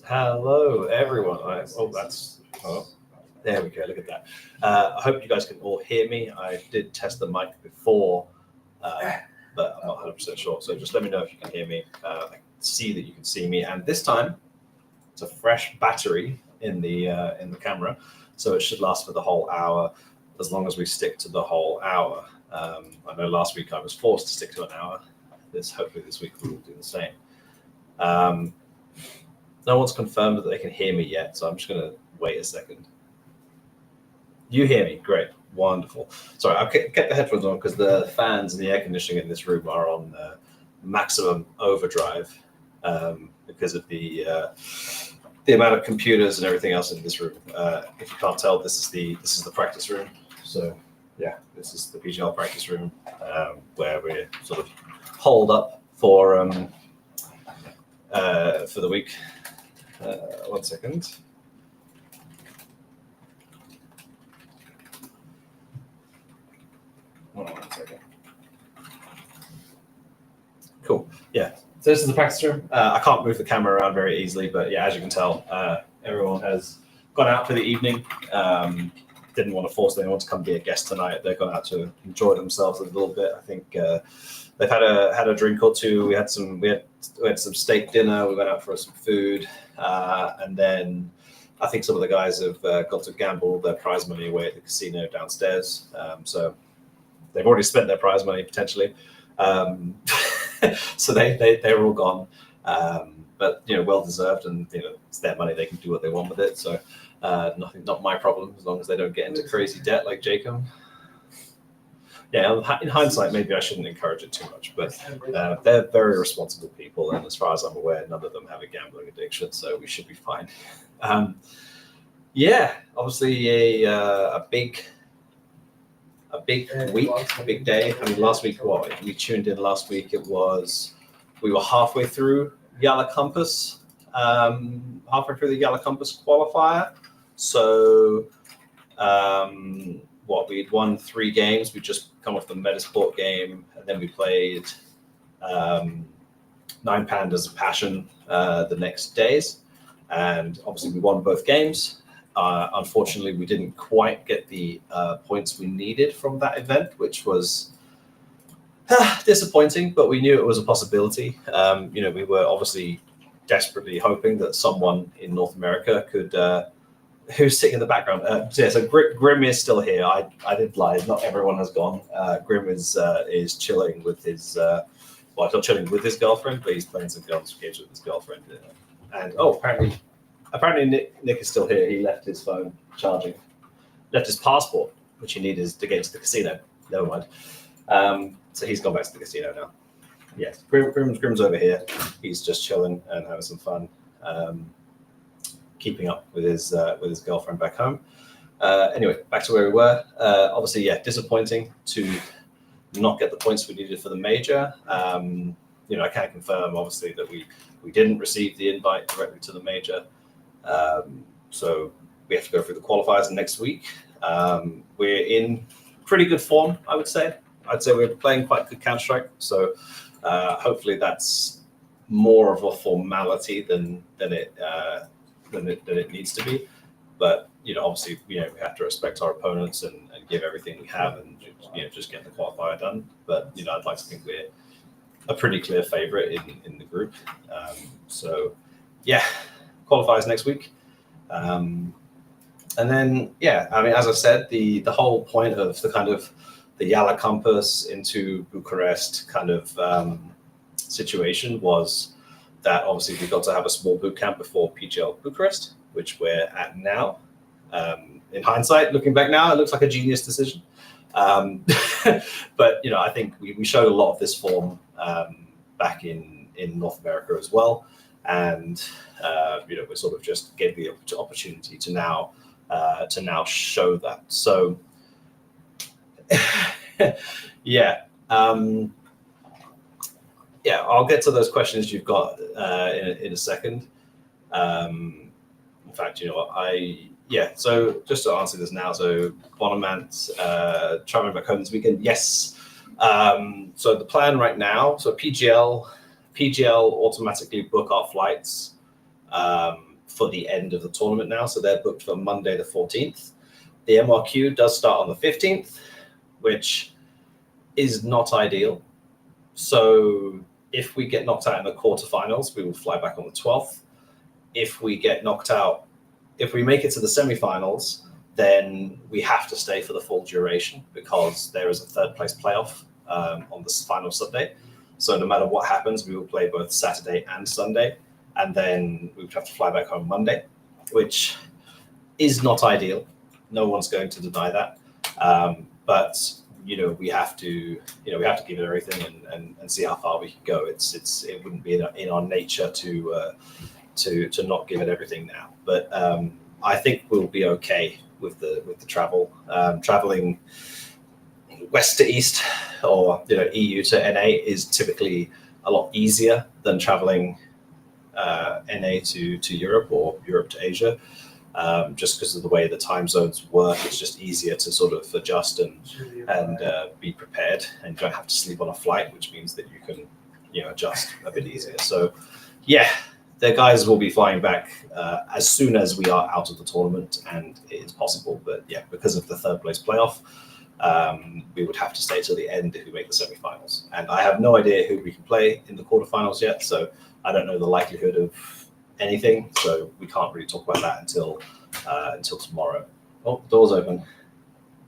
Hello, everyone. There we go. Look at that. I hope you guys can all hear me. I did test the mic before, but I'm not 100% sure. So just let me know if you can hear me. I can see that you can see me, and this time it's a fresh battery in the camera, so it should last for the whole hour, as long as we stick to the whole hour. I know last week I was forced to stick to an hour. Hopefully this week we will do the same. No one's confirmed that they can hear me yet, so I'm just going to wait a second. You hear me? Great. Wonderful. Sorry, I've kept the headphones on because the fans and the air conditioning in this room are on maximum overdrive because of the amount of computers and everything else in this room. If you can't tell, this is the practice room. So yeah, this is the PGL practice room where we're sort of holed up for the week. 1 second. One second. Cool. Yeah. So this is the practice room. I can't move the camera around very easily, but yeah, as you can tell, everyone has gone out for the evening. Didn't want to force anyone to come be a guest tonight. They've gone out to enjoy themselves a little bit. I think they've had a drink or two. We had some steak dinner. We went out for some food, and then I think some of the guys have got to gamble their prize money away at the casino downstairs. So they've already spent their prize money potentially. So they're all gone, but well deserved, and it's their money. They can do what they want with it. So not my problem as long as they don't get into crazy debt like Jacob. Yeah, in hindsight, maybe I shouldn't encourage it too much, but they're very responsible people, and as far as I'm aware, none of them have a gambling addiction, so we should be fine. Yeah, obviously a big week, a big day. I mean, last week, what we tuned in last week, we were halfway through Yala Compass, qualifier. So, we'd won 3 games. We just come off the Metasport game, and then we played 9 Pandas of Passion the next days, and obviously we won both games. Unfortunately, we didn't quite get the points we needed from that event, which was disappointing, but we knew it was a possibility. We were obviously desperately hoping that someone in North America could, who's sitting in the background. So Grim is still here. I did lie. Not everyone has gone. Grim is chilling with his, not chilling with his girlfriend, but he's playing some games with his girlfriend. And apparently Nick is still here. He left his phone charging, left his passport, which he needed to get to the casino. Never mind. So he's gone back to the casino now. Yes, Grim's over here. He's just chilling and having some fun, keeping up with his girlfriend back home. Anyway, back to where we were. Obviously, yeah, disappointing to not get the points we needed for the major. I can't confirm, obviously, that we didn't receive the invite directly to the major. So we have to go through the qualifiers next week. We're in pretty good form, I would say. I'd say we're playing quite good Counter-Strike. So hopefully that's more of a formality than it needs to be. But obviously, we have to respect our opponents and give everything we have, and just get the qualifier done. But I'd like to think we're a pretty clear favorite in the group. So yeah, qualifiers next week. And then, yeah, I mean, as I said, the whole point of the kind of the Yala Compass into Bucharest kind of situation was that obviously we got to have a small boot camp before PGL Bucharest, which we're at now. In hindsight, looking back now, it looks like a genius decision. But I think we showed a lot of this form back in North America as well, and we sort of just gave the opportunity to now show that. So yeah. Yeah, I'll get to those questions you've got in a second. In fact, so just to answer this now, so Bonamant traveling back home this weekend, yes. So the plan right now, so PGL automatically book our flights for the end of the tournament now, so they're booked for Monday the 14th. The MRQ does start on the 15th, which is not ideal. So if we get knocked out in the quarterfinals, we will fly back on the 12th. If we get knocked out, if we make it to the semifinals, then we have to stay for the full duration because there is a third place playoff on the final Sunday. So no matter what happens, we will play both Saturday and Sunday. and then we would have to fly back home Monday, which is not ideal. No one's going to deny that. But we have to give it everything and see how far we can go. It wouldn't be in our nature to not give it everything now. But I think we'll be okay with the travel. Traveling west to east, or EU to NA, is typically a lot easier than traveling NA to Europe or Europe to Asia. Just because of the way the time zones work, it's just easier to sort of adjust and be prepared, and you don't have to sleep on a flight, which means that you can adjust a bit easier. So yeah, the guys will be flying back as soon as we are out of the tournament, and it is possible. But yeah, because of the third place playoff, we would have to stay till the end if we make the semifinals. And I have no idea who we can play in the quarterfinals yet, so I don't know the likelihood of anything, so we can't really talk about that until tomorrow. Oh, the door's open.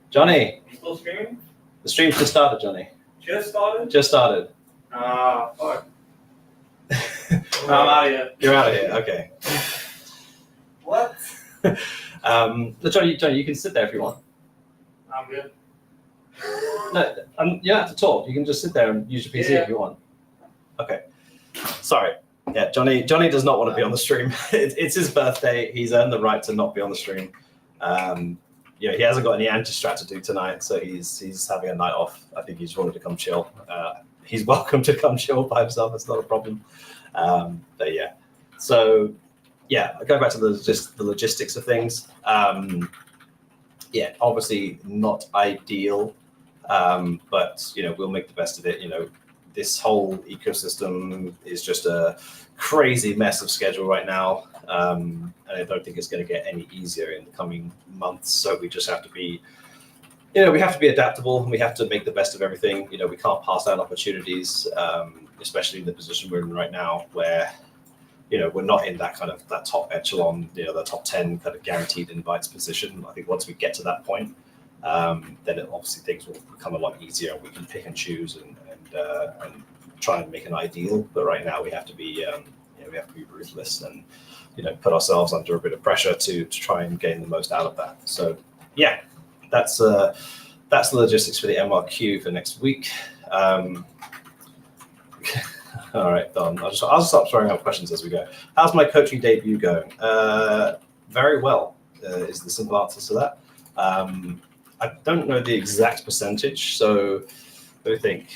Johnny! You still streaming? The stream's just started, Johnny. Just started? Just started. Ah, fuck. I'm out of here. You're out of here, okay. What? Johnny, you can sit there if you want. I'm good. No, you don't have to talk. You can just sit there and use your PC if you want. Okay. Sorry. Yeah, Johnny does not want to be on the stream. It's his birthday. He's earned the right to not be on the stream. He hasn't got any anti-strat to do tonight, so he's having a night off. I think he just wanted to come chill. He's welcome to come chill by himself. It's not a problem. But yeah, so yeah, going back to the logistics of things. Yeah, obviously not ideal, but we'll make the best of it. This whole ecosystem is just a crazy mess of schedule right now, and I don't think it's going to get any easier in the coming months. So we just have to be, we have to be adaptable, and we have to make the best of everything. We can't pass down opportunities, especially in the position we're in right now, where we're not in that kind of that top echelon, the top 10 kind of guaranteed invites position. I think once we get to that point, then obviously things will become a lot easier, and we can pick and choose and try and make an ideal. But right now we have to be ruthless and put ourselves under a bit of pressure to try and gain the most out of that. So yeah, that's the logistics for the MRQ for next week. All right, Don. I'll stop throwing out questions as we go. How's my coaching debut going? Very well is the simple answer to that. I don't know the exact percentage, so I think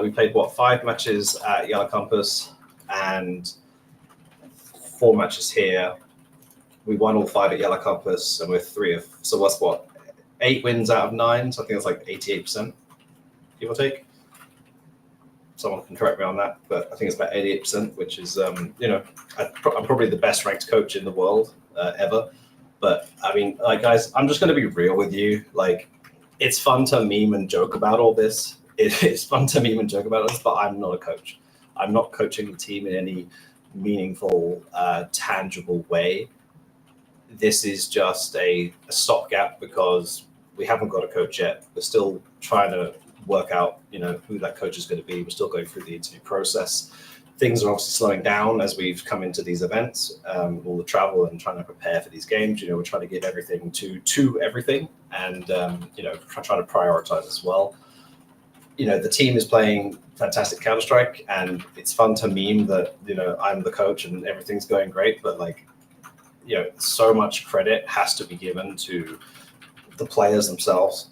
we played 5 matches at Yellow Compass and 4 matches here. We won all 5 at Yellow Compass, and we're 3 of, so what's 8 wins out of 9, so I think it's like 88%, give or take. Someone can correct me on that, but I think it's about 88%, which is, I'm probably the best ranked coach in the world ever. But I mean, guys, I'm just going to be real with you. It's fun to meme and joke about all this. It's fun to meme and joke about this, but I'm not a coach. I'm not coaching the team in any meaningful, tangible way. This is just a stopgap because we haven't got a coach yet. We're still trying to work out, who that coach is going to be. We're still going through the interview process. Things are obviously slowing down as we've come into these events, all the travel and trying to prepare for these games. We're trying to give everything to everything, and trying to prioritize as well. The team is playing fantastic Counter-Strike, and it's fun to meme that I'm the coach and everything's going great, but so much credit has to be given to the players themselves.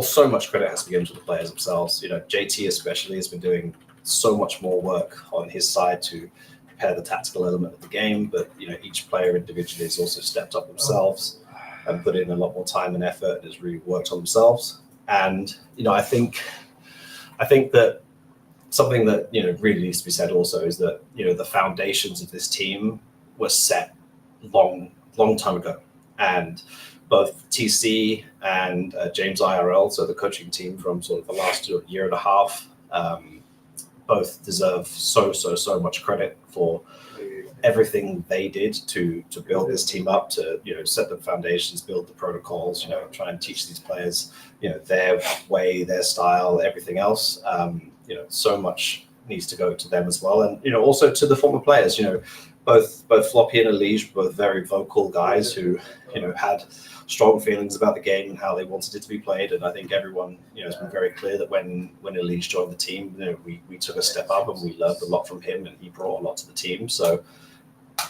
So much credit has to be given to the players themselves. JT especially has been doing so much more work on his side to prepare the tactical element of the game, but each player individually has also stepped up themselves and put in a lot more time and effort and has really worked on themselves. And I think that something that really needs to be said also is that the foundations of this team were set long time ago, and both TC and James IRL, so the coaching team from sort of the last year and a half, both deserve so much credit for everything they did to build this team up, to set the foundations, build the protocols, try and teach these players their way, their style, everything else. So much needs to go to them as well, and also to the former players. Both Floppy and Elige were both very vocal guys who had strong feelings about the game and how they wanted it to be played. And I think everyone has been very clear that when Elige joined the team, we took a step up and we learned a lot from him, and he brought a lot to the team. So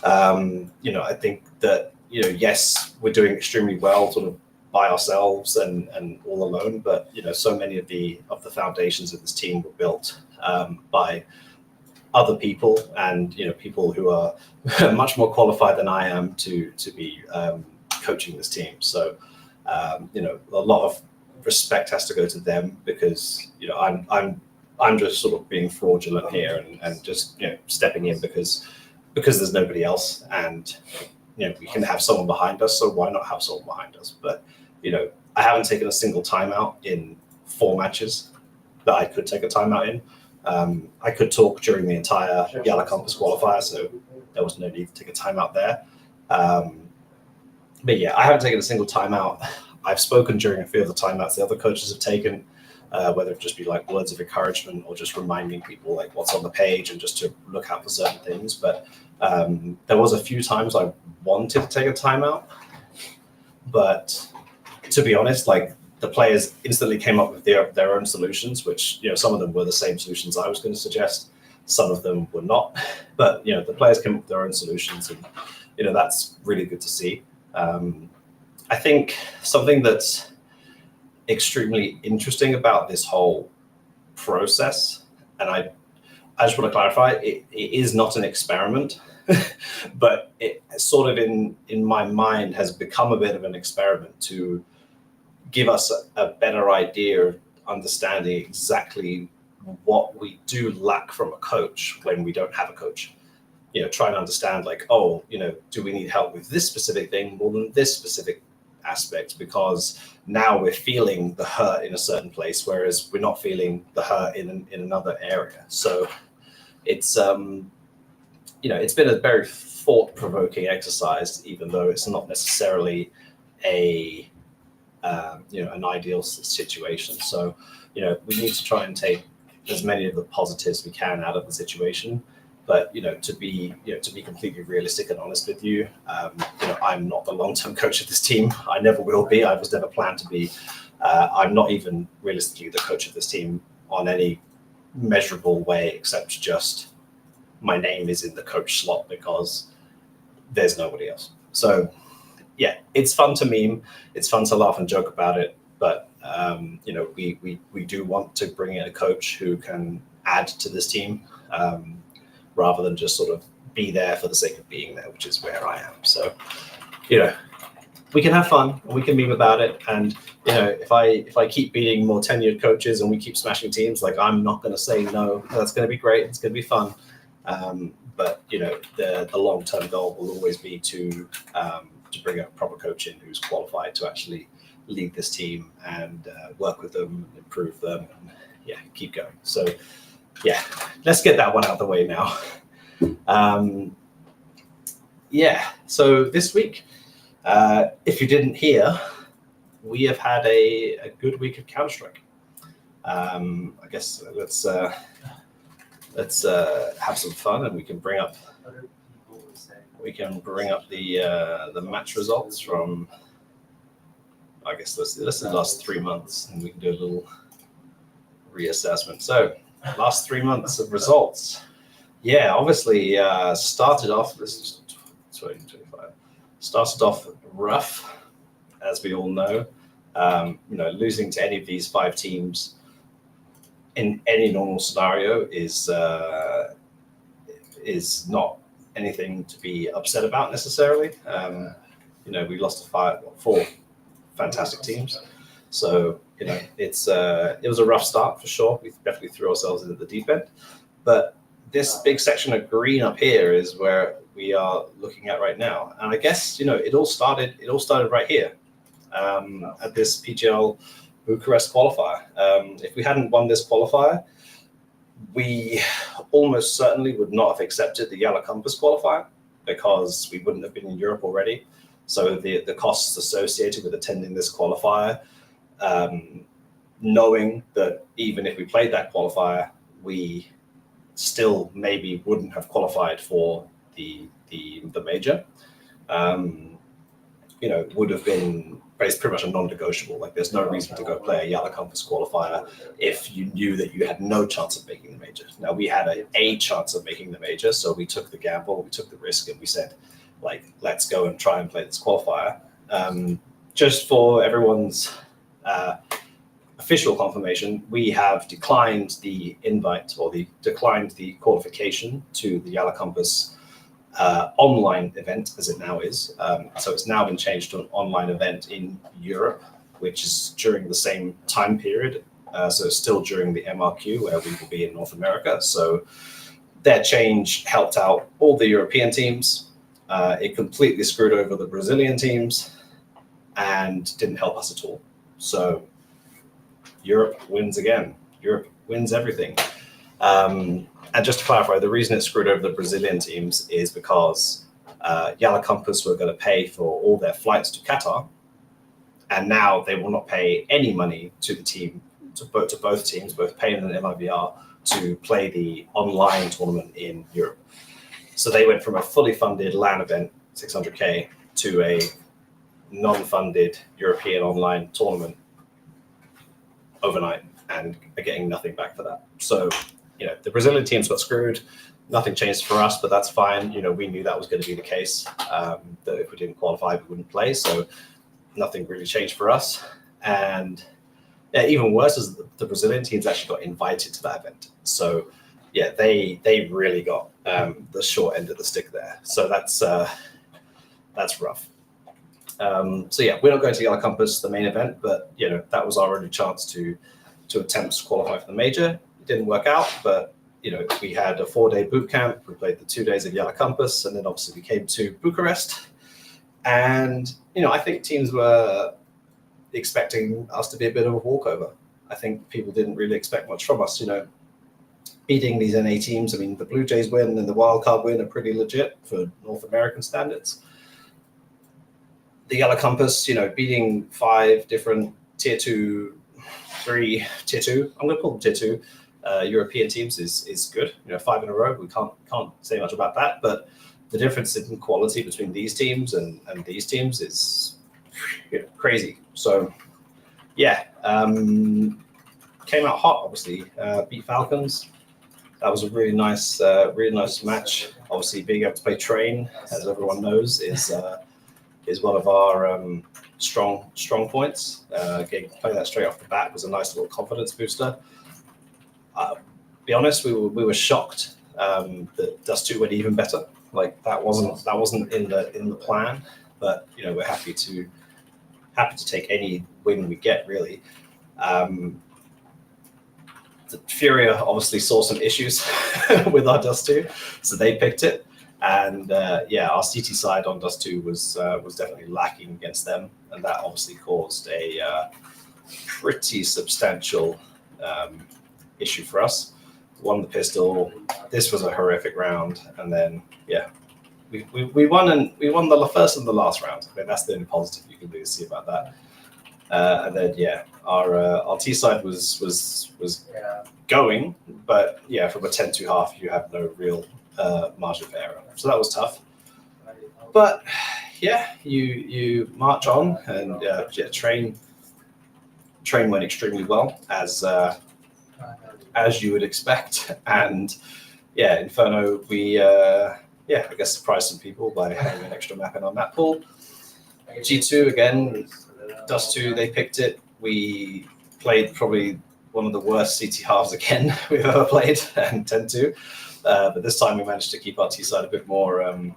I think that yes, we're doing extremely well sort of by ourselves and all alone, but so many of the foundations of this team were built by other people, and people who are much more qualified than I am to be coaching this team. So a lot of respect has to go to them, because I'm just sort of being fraudulent here and just stepping in because there's nobody else, and we can have someone behind us, so why not have someone behind us? But I haven't taken a single timeout in 4 matches that I could take a timeout in. I could talk during the entire Yellow Compass qualifier, so there was no need to take a timeout there. But yeah, I haven't taken a single timeout. I've spoken during a few of the timeouts the other coaches have taken, whether it just be like words of encouragement or just reminding people like what's on the page and just to look out for certain things. But there was a few times I wanted to take a timeout, but to be honest, like the players instantly came up with their own solutions, which some of them were the same solutions I was going to suggest, some of them were not, but the players came up with their own solutions, and that's really good to see. I think something that's extremely interesting about this whole process, and I just want to clarify, it is not an experiment, but it sort of in my mind has become a bit of an experiment to give us a better idea of understanding exactly what we do lack from a coach when we don't have a coach. Trying to understand like, do we need help with this specific thing more than this specific aspect? Because now we're feeling the hurt in a certain place, whereas we're not feeling the hurt in another area. So it's it's been a very thought-provoking exercise, even though it's not necessarily an ideal situation. So we need to try and take as many of the positives we can out of the situation. But to be completely realistic and honest with you, I'm not the long-term coach of this team. I never will be. I was never planned to be. I'm not even realistically the coach of this team on any measurable way, except just my name is in the coach slot because there's nobody else. So yeah, it's fun to meme. It's fun to laugh and joke about it. But we do want to bring in a coach who can add to this team. Rather than just sort of be there for the sake of being there, which is where I am. So, we can have fun and we can meme about it. And, if I keep beating more tenured coaches and we keep smashing teams, like I'm not going to say no, that's going to be great. It's going to be fun. But, the long-term goal will always be to bring a proper coach in who's qualified to actually lead this team and work with them, improve them, and keep going. So, yeah, let's get that one out of the way now. So this week, if you didn't hear, we have had a good week of Counter-Strike. I guess let's have some fun, and we can bring up the match results from, I guess this is the last 3 months, and we can do a little reassessment. So last 3 months of results. Yeah, obviously started off, this is 2025, started off rough, as we all know. Losing to any of these 5 teams in any normal scenario is not anything to be upset about necessarily. We lost to 4 fantastic teams. So, it was a rough start for sure. We definitely threw ourselves into the deep end. But this big section of green up here is where we are looking at right now. And I guess, it all started right here at this PGL Bucharest qualifier. If we hadn't won this qualifier, we almost certainly would not have accepted the Yellow Compass qualifier because we wouldn't have been in Europe already. So the costs associated with attending this qualifier, knowing that even if we played that qualifier, we still maybe wouldn't have qualified for the major. Would have been pretty much a non-negotiable. Like, there's no reason to go play a Yalla Compass qualifier if you knew that you had no chance of making the major. Now, we had a chance of making the major, so we took the gamble, we took the risk, and we said, like, let's go and try and play this qualifier. Just for everyone's official confirmation, we have declined the invite, or declined the qualification to the Yalla Compass online event, as it now is. So it's now been changed to an online event in Europe, which is during the same time period. So it's still during the MRQ, where we will be in North America. So their change helped out all the European teams. It completely screwed over the Brazilian teams and didn't help us at all. So Europe wins again. Europe wins everything. And just to clarify, the reason it screwed over the Brazilian teams is because Yalla Compass were going to pay for all their flights to Qatar, and now they will not pay any money to the team, to both teams, both Pain and MIBR, to play the online tournament in Europe. So they went from a fully funded LAN event, 600K, to a non-funded European online tournament overnight, and are getting nothing back for that. So, the Brazilian teams got screwed. Nothing changed for us, but that's fine. We knew that was going to be the case, that if we didn't qualify, we wouldn't play. So nothing really changed for us. And even worse is the Brazilian teams actually got invited to that event. So they really got the short end of the stick there. So that's rough. We're not going to Yalla Compass, the main event, but that was our only chance to attempt to qualify for the major. It didn't work out, but we had a 4-day boot camp. We played the 2 days of Yalla Compass, and then obviously we came to Bucharest. And I think teams were expecting us to be a bit of a walkover. I think people didn't really expect much from us. Beating these NA teams. I mean, the Blue Jays win and the wildcard win are pretty legit for North American standards. The Yalla Compass, beating 5 different tier 2, 3, tier 2. I'm going to call them tier 2. European teams is good. 5 in a row. We can't say much about that, but the difference in quality between these teams and these teams is crazy. So came out hot. Obviously, beat Falcons. That was a really nice match. Obviously, being able to play Train, as everyone knows, is one of our strong points. Getting to play that straight off the bat was a nice little confidence booster. Be honest, we were shocked that Dust 2 went even better. Like, that wasn't in the plan, but we're happy to take any win we get, really. The Furia obviously saw some issues with our Dust 2, so they picked it. And our CT side on Dust 2 was definitely lacking against them, and that obviously caused a pretty substantial issue for us. Won the pistol. This was a horrific round, and then we won the first and the last round. I mean, that's the only positive you can really see about that. And then our T side was going, but from a 10-2 half, you have no real margin of error. So that was tough. But you march on, and train went extremely well, as you would expect. And Inferno, we I guess surprised some people by having an extra map in our map pool. G2 again, Dust 2, they picked it. We played probably one of the worst CT halves again we've ever played, and 10-2. But this time we managed to keep our T side a bit more on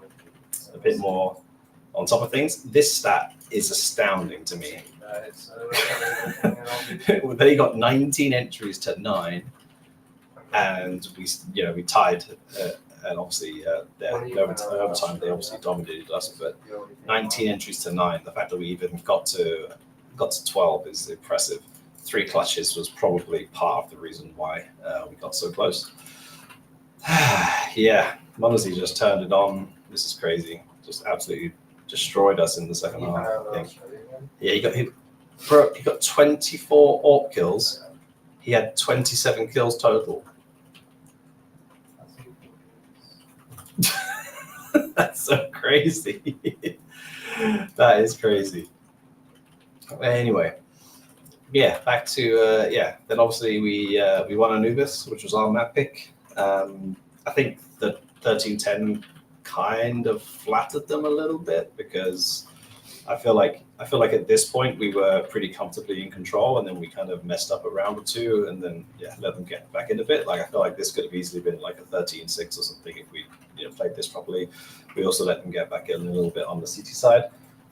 top of things. This stat is astounding to me. They got 19 entries to 9, and we tied. And obviously, overtime they obviously dominated us. But 19 entries to 9. The fact that we even got to 12 is impressive. 3 clutches was probably part of the reason why we got so close. Monazzi just turned it on. This is crazy. Just absolutely destroyed us in the second half, I think. He got 24 AWP kills. He had 27 kills total. That's so crazy. That is crazy. Anyway, yeah, back to Then obviously we won Anubis, which was our map pick. I think the 1310 kind of flattered them a little bit because I feel like at this point we were pretty comfortably in control, and then we kind of messed up a round or two, and then let them get back in a bit. Like I feel like this could have easily been like a 13-6 or something if we played this properly. We also let them get back in a little bit on the CT side,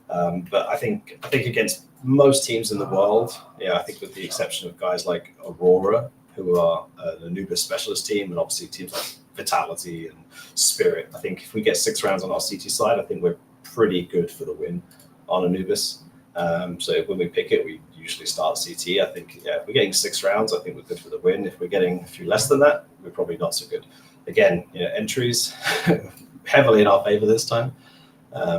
but I think against most teams in the world, I think with the exception of guys like Aurora, who are an Anubis specialist team, and obviously teams like Vitality and Spirit, I think if we get 6 rounds on our CT side, I think we're pretty good for the win on Anubis. So when we pick it, we usually start CT. I think if we're getting 6 rounds, I think we're good for the win. If we're getting a few less than that, we're probably not so good. Again, entries heavily in our favor this time.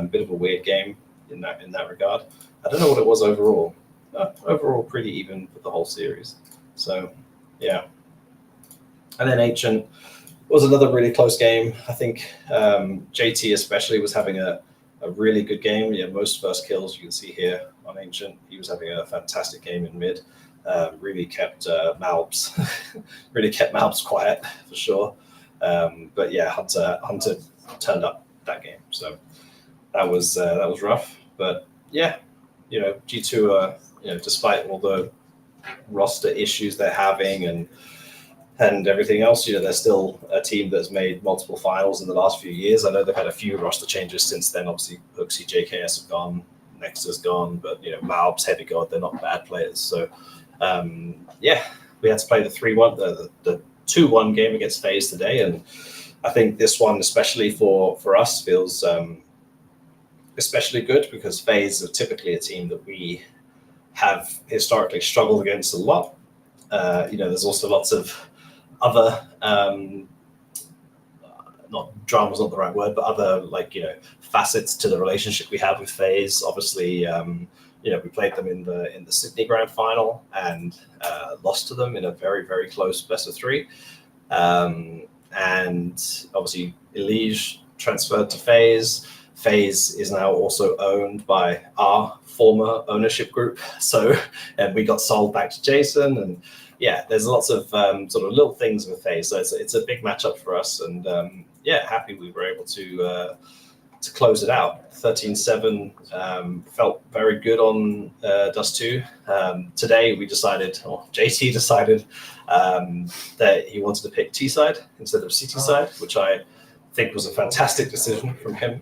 Bit of a weird game in that regard. I don't know what it was overall. Overall, pretty even for the whole series. So yeah. And then Ancient was another really close game. I think JT especially was having a really good game. Most first kills you can see here on Ancient. He was having a fantastic game in mid. Really kept Malbs quiet for sure. But yeah, Hunter turned up that game. So that was rough. But yeah, G2 despite all the roster issues they're having and everything else, they're still a team that's made multiple finals in the last few years. I know they've had a few roster changes since then. Obviously, Hooksy, JKS have gone, Nexta's gone, but Malbs, Heavy God, they're not bad players. So we had to play the 3-1, the 2-1 game against FaZe today, and I think this one, especially for us, feels especially good because FaZe are typically a team that we have historically struggled against a lot. There's also lots of other not drama's not the right word, but other facets to the relationship we have with FaZe. Obviously, we played them in the Sydney Grand Final and lost to them in a very, very close best of 3. And obviously, Elige transferred to FaZe. FaZe is now also owned by our former ownership group. And we got sold back to Jason, and there's lots of sort of little things with FaZe. So it's a big matchup for us, and happy we were able to close it out. 13-7 felt very good on Dust 2. Today we decided, or JT decided, that he wanted to pick T side instead of CT side, which I think was a fantastic decision from him,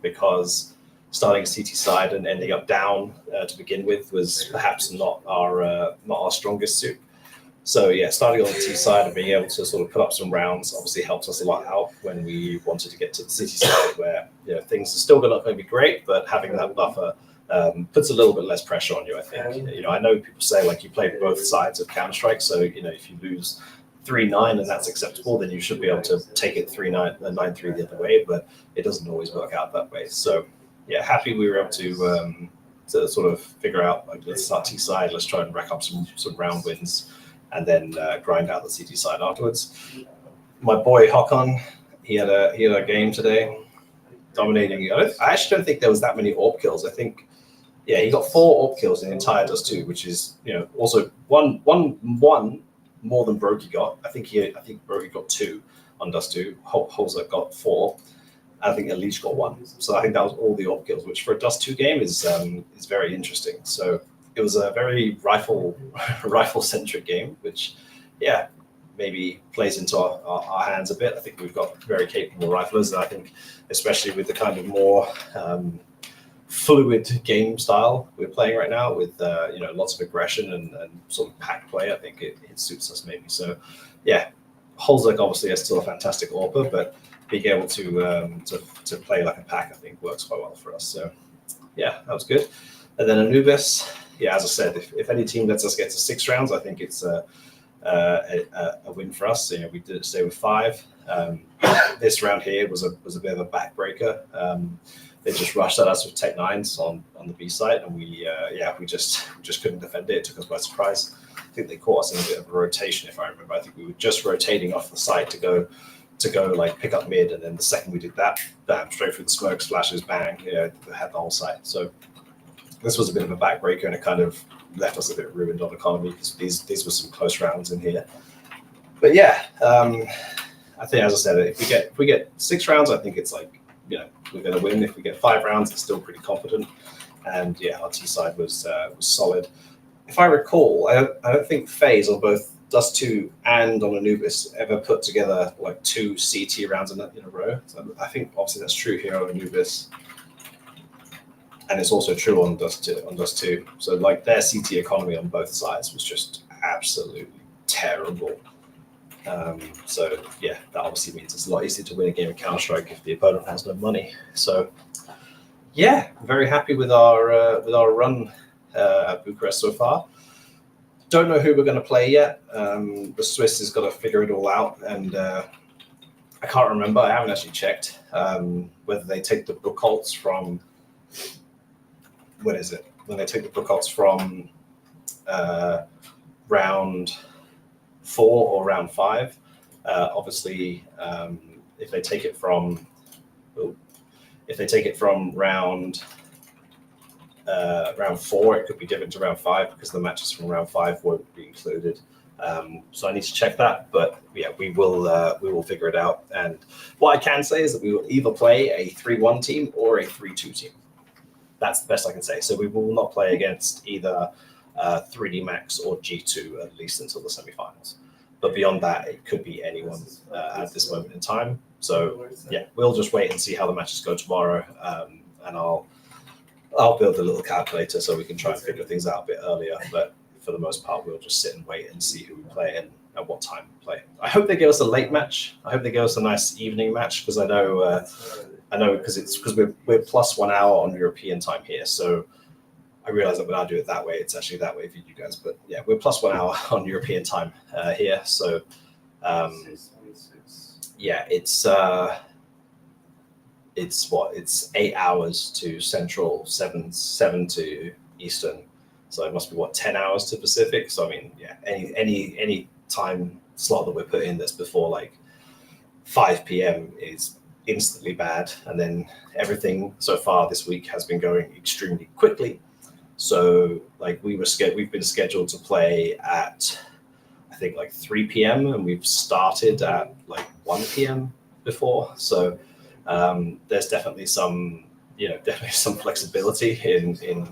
because starting a CT side and ending up down to begin with was perhaps not our strongest suit. So starting on the T side and being able to sort of put up some rounds obviously helps us a lot out when we wanted to get to the CT side, where things are still not going to be great, but having that buffer puts a little bit less pressure on you, I think. I know people say you play both sides of Counter-Strike, so if you lose 3-9 and that's acceptable, then you should be able to take it 3-9 and 9-3 the other way, but it doesn't always work out that way. So happy we were able to sort of figure out, let's start T side, let's try and rack up some round wins, and then grind out the CT side afterwards. My boy Håkon, he had a game today, dominating. I actually don't think there was that many AWP kills. I think, he got 4 AWP kills in the entire Dust 2, which is also one more than Brokey got. I think Brokey got 2 on Dust 2. Holzer got 4. I think Elige got 1. So I think that was all the AWP kills, which for a Dust 2 game is very interesting. So it was a very rifle-centric game, which, maybe plays into our hands a bit. I think we've got very capable riflers, and I think especially with the kind of more fluid game style we're playing right now with, lots of aggression and sort of pack play, I think it suits us maybe. So, Holzek obviously is still a fantastic AWPer, but being able to play like a pack, I think works quite well for us. So, that was good. And then Anubis, as I said, if any team lets us get to 6 rounds, I think it's a win for us. We did stay with 5. This round here was a bit of a backbreaker. They just rushed at us with Tech 9s on the B side, and we just couldn't defend it. It took us by surprise. I think they caught us in a bit of a rotation, if I remember. I think we were just rotating off the side to go to go like pick up mid, and then the second we did that, bam, straight through the smoke, splashes, bang, you know, had the whole site. So this was a bit of a backbreaker, and it kind of left us a bit ruined on economy because these were some close rounds in here. But yeah, I think, as I said, if we get 6 rounds, I think it's like, you know, we're going to win. If we get 5 rounds, it's still pretty confident. And yeah, our T side was solid. If I recall, I don't think FaZe on both Dust 2 and on Anubis ever put together like 2 CT rounds in a row. So I think obviously that's true here on Anubis, and it's also true on Dust 2. So like their CT economy on both sides was just absolutely terrible. So yeah, that obviously means it's a lot easier to win a game of Counter-Strike if the opponent has no money. So yeah, very happy with our run at Bucharest so far. Don't know who we're going to play yet. The Swiss has got to figure it all out, and I can't remember. I haven't actually checked whether they take the Buchholz from. What is it? When they take the Buchholz from round 4 or round 5. Obviously, if they take it from round 4, it could be different to round 5 because the matches from round 5 won't be included. So I need to check that, but yeah, we will figure it out. And what I can say is that we will either play a 3-1 team or a 3-2 team. That's the best I can say. So we will not play against either 3D Max or G2 at least until the semifinals. But beyond that, it could be anyone at this moment in time. So yeah, we'll just wait and see how the matches go tomorrow, and I'll build a little calculator so we can try and figure things out a bit earlier. But for the most part, we'll just sit and wait and see who we play and at what time we play. I hope they give us a late match. I hope they give us a nice evening match because I know because we're plus 1 hour on European time here. So I realize that when I do it that way, it's actually that way for you guys. But yeah, we're plus 1 hour on European time here. So yeah, it's 8 hours to Central, 7 to Eastern. So it must be 10 hours to Pacific. So I mean, yeah, any time slot that we're put in that's before like 5 p.m. is instantly bad. And then everything so far this week has been going extremely quickly. So like we've been scheduled to play at I think like 3 p.m. and we've started at like 1 p.m. before. So there's definitely some flexibility in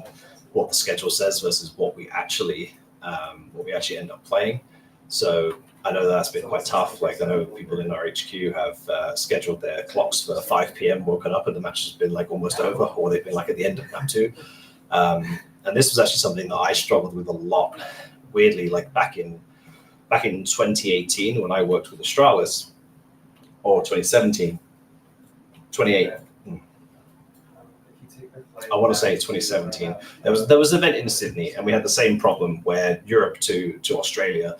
what the schedule says versus what we actually end up playing. So I know that's been quite tough. Like I know people in our HQ have scheduled their clocks for 5 p.m. woken up and the match has been like almost over, or they've been like at the end of map 2. And this was actually something that I struggled with a lot. Weirdly, like back in 2018 when I worked with Astralis, or 2017, 28. I want to say 2017. There was an event in Sydney, and we had the same problem where Europe to Australia.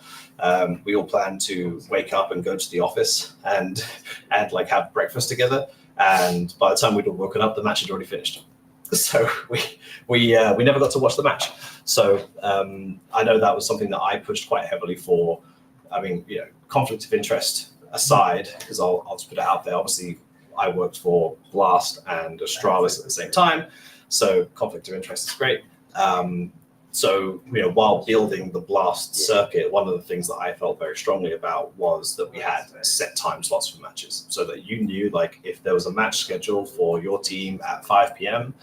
We all planned to wake up and go to the office and like have breakfast together. And by the time we'd all woken up, the match had already finished. So we never got to watch the match. So I know that was something that I pushed quite heavily for. I mean, you know, conflict of interest aside, because I'll just put it out there. Obviously, I worked for Blast and Astralis at the same time, so conflict of interest is great. So, you know, while building the Blast circuit, one of the things that I felt very strongly about was that we had set time slots for matches, so that you knew, like, if there was a match scheduled for your team at 5 p.m.,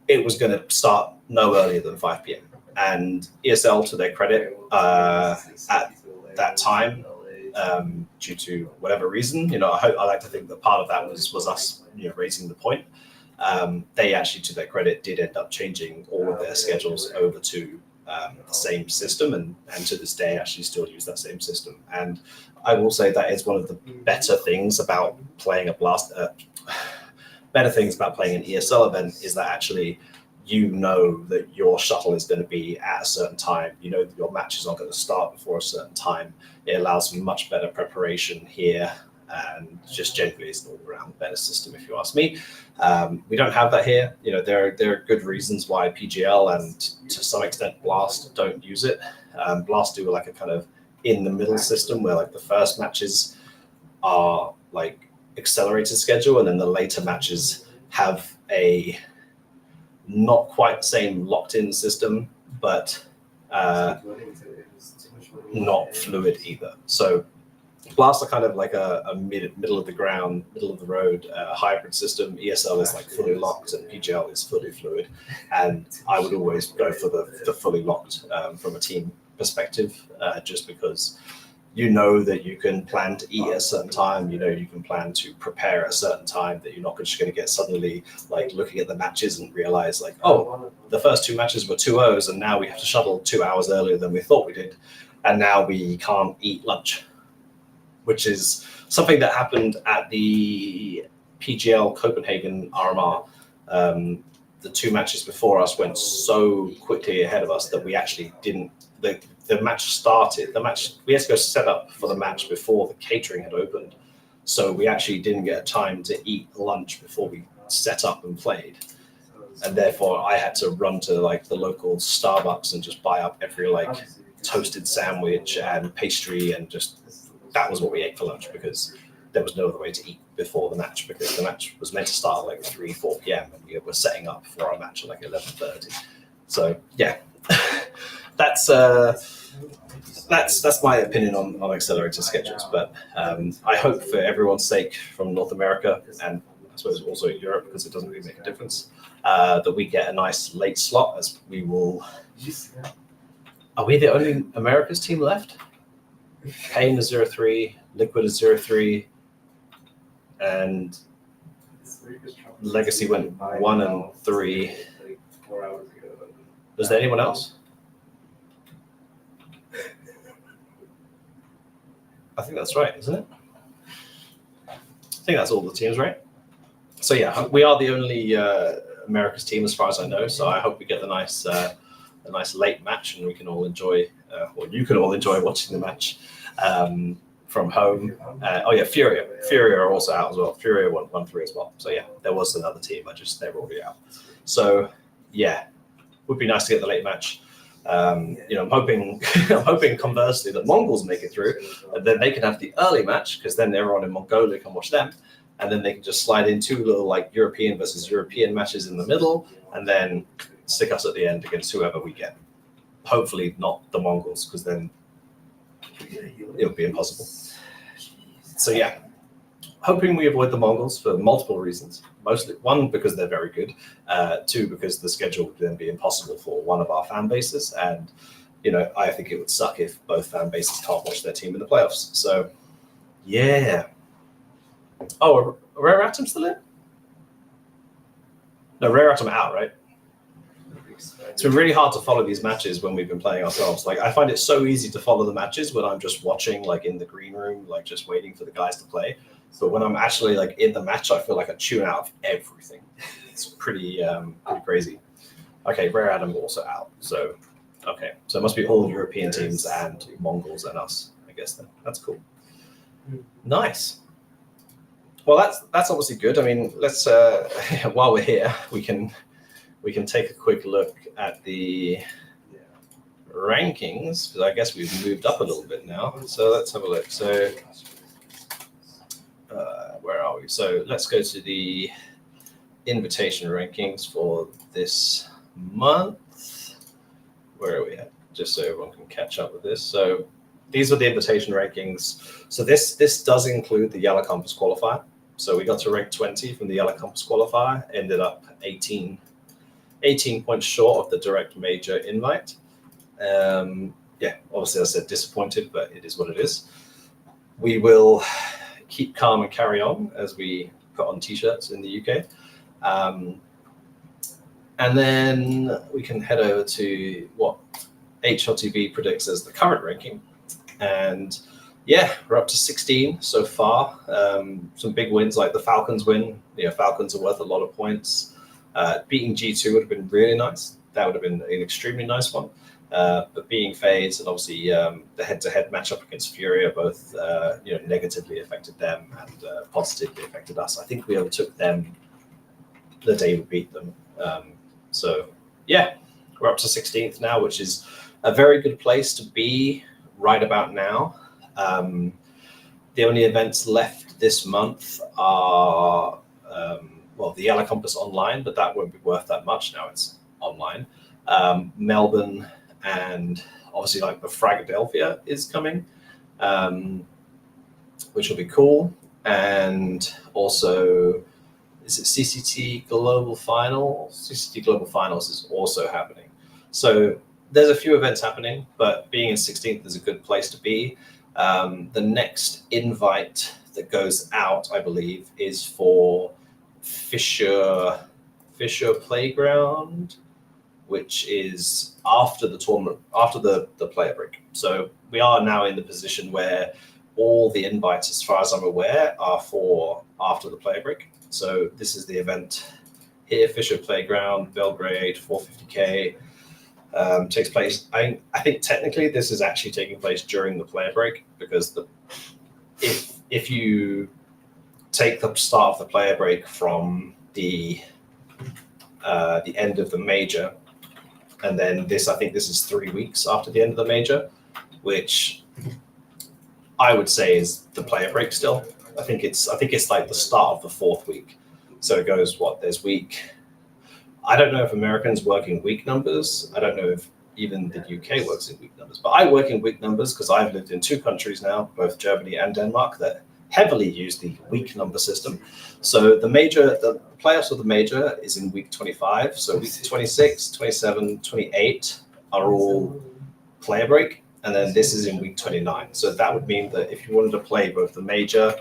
it was going to start no earlier than 5 p.m. And ESL, to their credit, at that time, due to whatever reason, you know, I like to think that part of that was us, you know, raising the point. They actually, to their credit, did end up changing all of their schedules over to the same system, and to this day actually still use that same system. And I will say that is one of the better things about playing a Blast. Better things about playing an ESL event is that actually you know that your shuttle is going to be at a certain time. You know that your matches aren't going to start before a certain time. It allows for much better preparation here, and just generally it's an all-around better system, if you ask me. We don't have that here. You know, there are good reasons why PGL and to some extent Blast don't use it. Blast do like a kind of in the middle system where like the first matches our like accelerated schedule, and then the later matches have a not quite the same locked-in system, but not fluid either. So Blast are kind of like a middle of the ground, middle of the road hybrid system. ESL is like fully locked, and PGL is fully fluid. And I would always go for the fully locked from a team perspective, just because you know that you can plan to eat at a certain time, you know you can plan to prepare at a certain time, that you're not just going to get suddenly like looking at the matches and realize like, oh, the first 2 matches were 2-0s and now we have to shuttle 2 hours earlier than we thought we did, and now we can't eat lunch, which is something that happened at the PGL Copenhagen RMR. The 2 matches before us went so quickly ahead of us that we actually didn't, the match started, we had to go set up for the match before the catering had opened. So we actually didn't get time to eat lunch before we set up and played. And therefore I had to run to like the local Starbucks and just buy up every like toasted sandwich and pastry, and just, that was what we ate for lunch, because there was no other way to eat before the match, because the match was meant to start at like 3-4 p.m. and we were setting up for our match at like 11:30. So yeah, that's my opinion on accelerated schedules. But I hope for everyone's sake from North America, and I suppose also Europe, because it doesn't really make a difference, that we get a nice late slot, as we will. Are we the only America's team left? Pain is 0-3, Liquid is 0-3, and Legacy went 1-3. Was there anyone else? I think that's right, isn't it? I think that's all the teams, right? So yeah, we are the only America's team as far as I know. So I hope we get the nice late match, and we can all enjoy, or you can all enjoy watching the match from home. Oh yeah, Furia are also out as well. Furia won 1-3 as well. So yeah, there was another team. They were already out. So yeah, would be nice to get the late match. I'm hoping conversely that Mongols make it through, and then they can have the early match, because then everyone in Mongolia can watch them, and then they can just slide in 2 little like European versus European matches in the middle, and then stick us at the end against whoever we get. Hopefully not the Mongols, because then it would be impossible. So yeah, hoping we avoid the Mongols for multiple reasons. Mostly, 1, because they're very good. 2, because the schedule would then be impossible for one of our fan bases. And, I think it would suck if both fan bases can't watch their team in the playoffs. So, yeah. Oh, are Rare Atom still in? No, Rare Atom out, right? It's been really hard to follow these matches when we've been playing ourselves. Like, I find it so easy to follow the matches when I'm just watching, like, in the green room, like, just waiting for the guys to play. But when I'm actually like in the match, I feel like I tune out of everything. It's pretty crazy. Okay, Rare Atom also out. So, okay. So it must be all European teams and Mongols and us, I guess then. That's cool. Nice. Well, that's obviously good. I mean, let's, while we're here, we can take a quick look at the rankings, because I guess we've moved up a little bit now. So let's have a look. So where are we? So let's go to the invitation rankings for this month. Where are we at? Just so everyone can catch up with this. So these are the invitation rankings. So this does include the Yellow Compass qualifier. So we got to rank 20 from the Yellow Compass qualifier, ended up 18 points short of the direct major invite. Yeah, obviously, as I said, disappointed, but it is what it is. We will keep calm and carry on as we put on t-shirts in the UK. And then we can head over to what HLTV predicts as the current ranking. And yeah, we're up to 16 so far. Some big wins, like the Falcons win. Falcons are worth a lot of points. Beating G2 would have been really nice. That would have been an extremely nice one. But being FaZe and obviously the head-to-head matchup against Furia both negatively affected them and positively affected us. I think we overtook them the day we beat them. So yeah, we're up to 16th now, which is a very good place to be right about now. The only events left this month are the Yellow Compass online, but that won't be worth that much now. It's online. Melbourne and obviously like the Philadelphia is coming, which will be cool. And also, is it CCT Global Finals? CCT Global Finals is also happening. So there's a few events happening, but being in 16th is a good place to be. The next invite that goes out, I believe, is for Fisher Playground, which is after the tournament, after the player break. So we are now in the position where all the invites, as far as I'm aware, are for after the player break. So this is the event here, Fisher Playground, Belgrade, 450K. Takes place. I think technically this is actually taking place during the player break, because if you take the start of the player break from the end of the major, and then I think this is 3 weeks after the end of the major, which I would say is the player break still. I think it's like the start of the 4th week. So it goes there's week. I don't know if Americans work in week numbers. I don't know if even the UK works in week numbers, but I work in week numbers because I've lived in 2 countries now, both Germany and Denmark, that heavily use the week number system. So the playoffs of the major is in week 25. So week 26, 27, 28 are all player break. And then this is in week 29. So that would mean that if you wanted to play both the major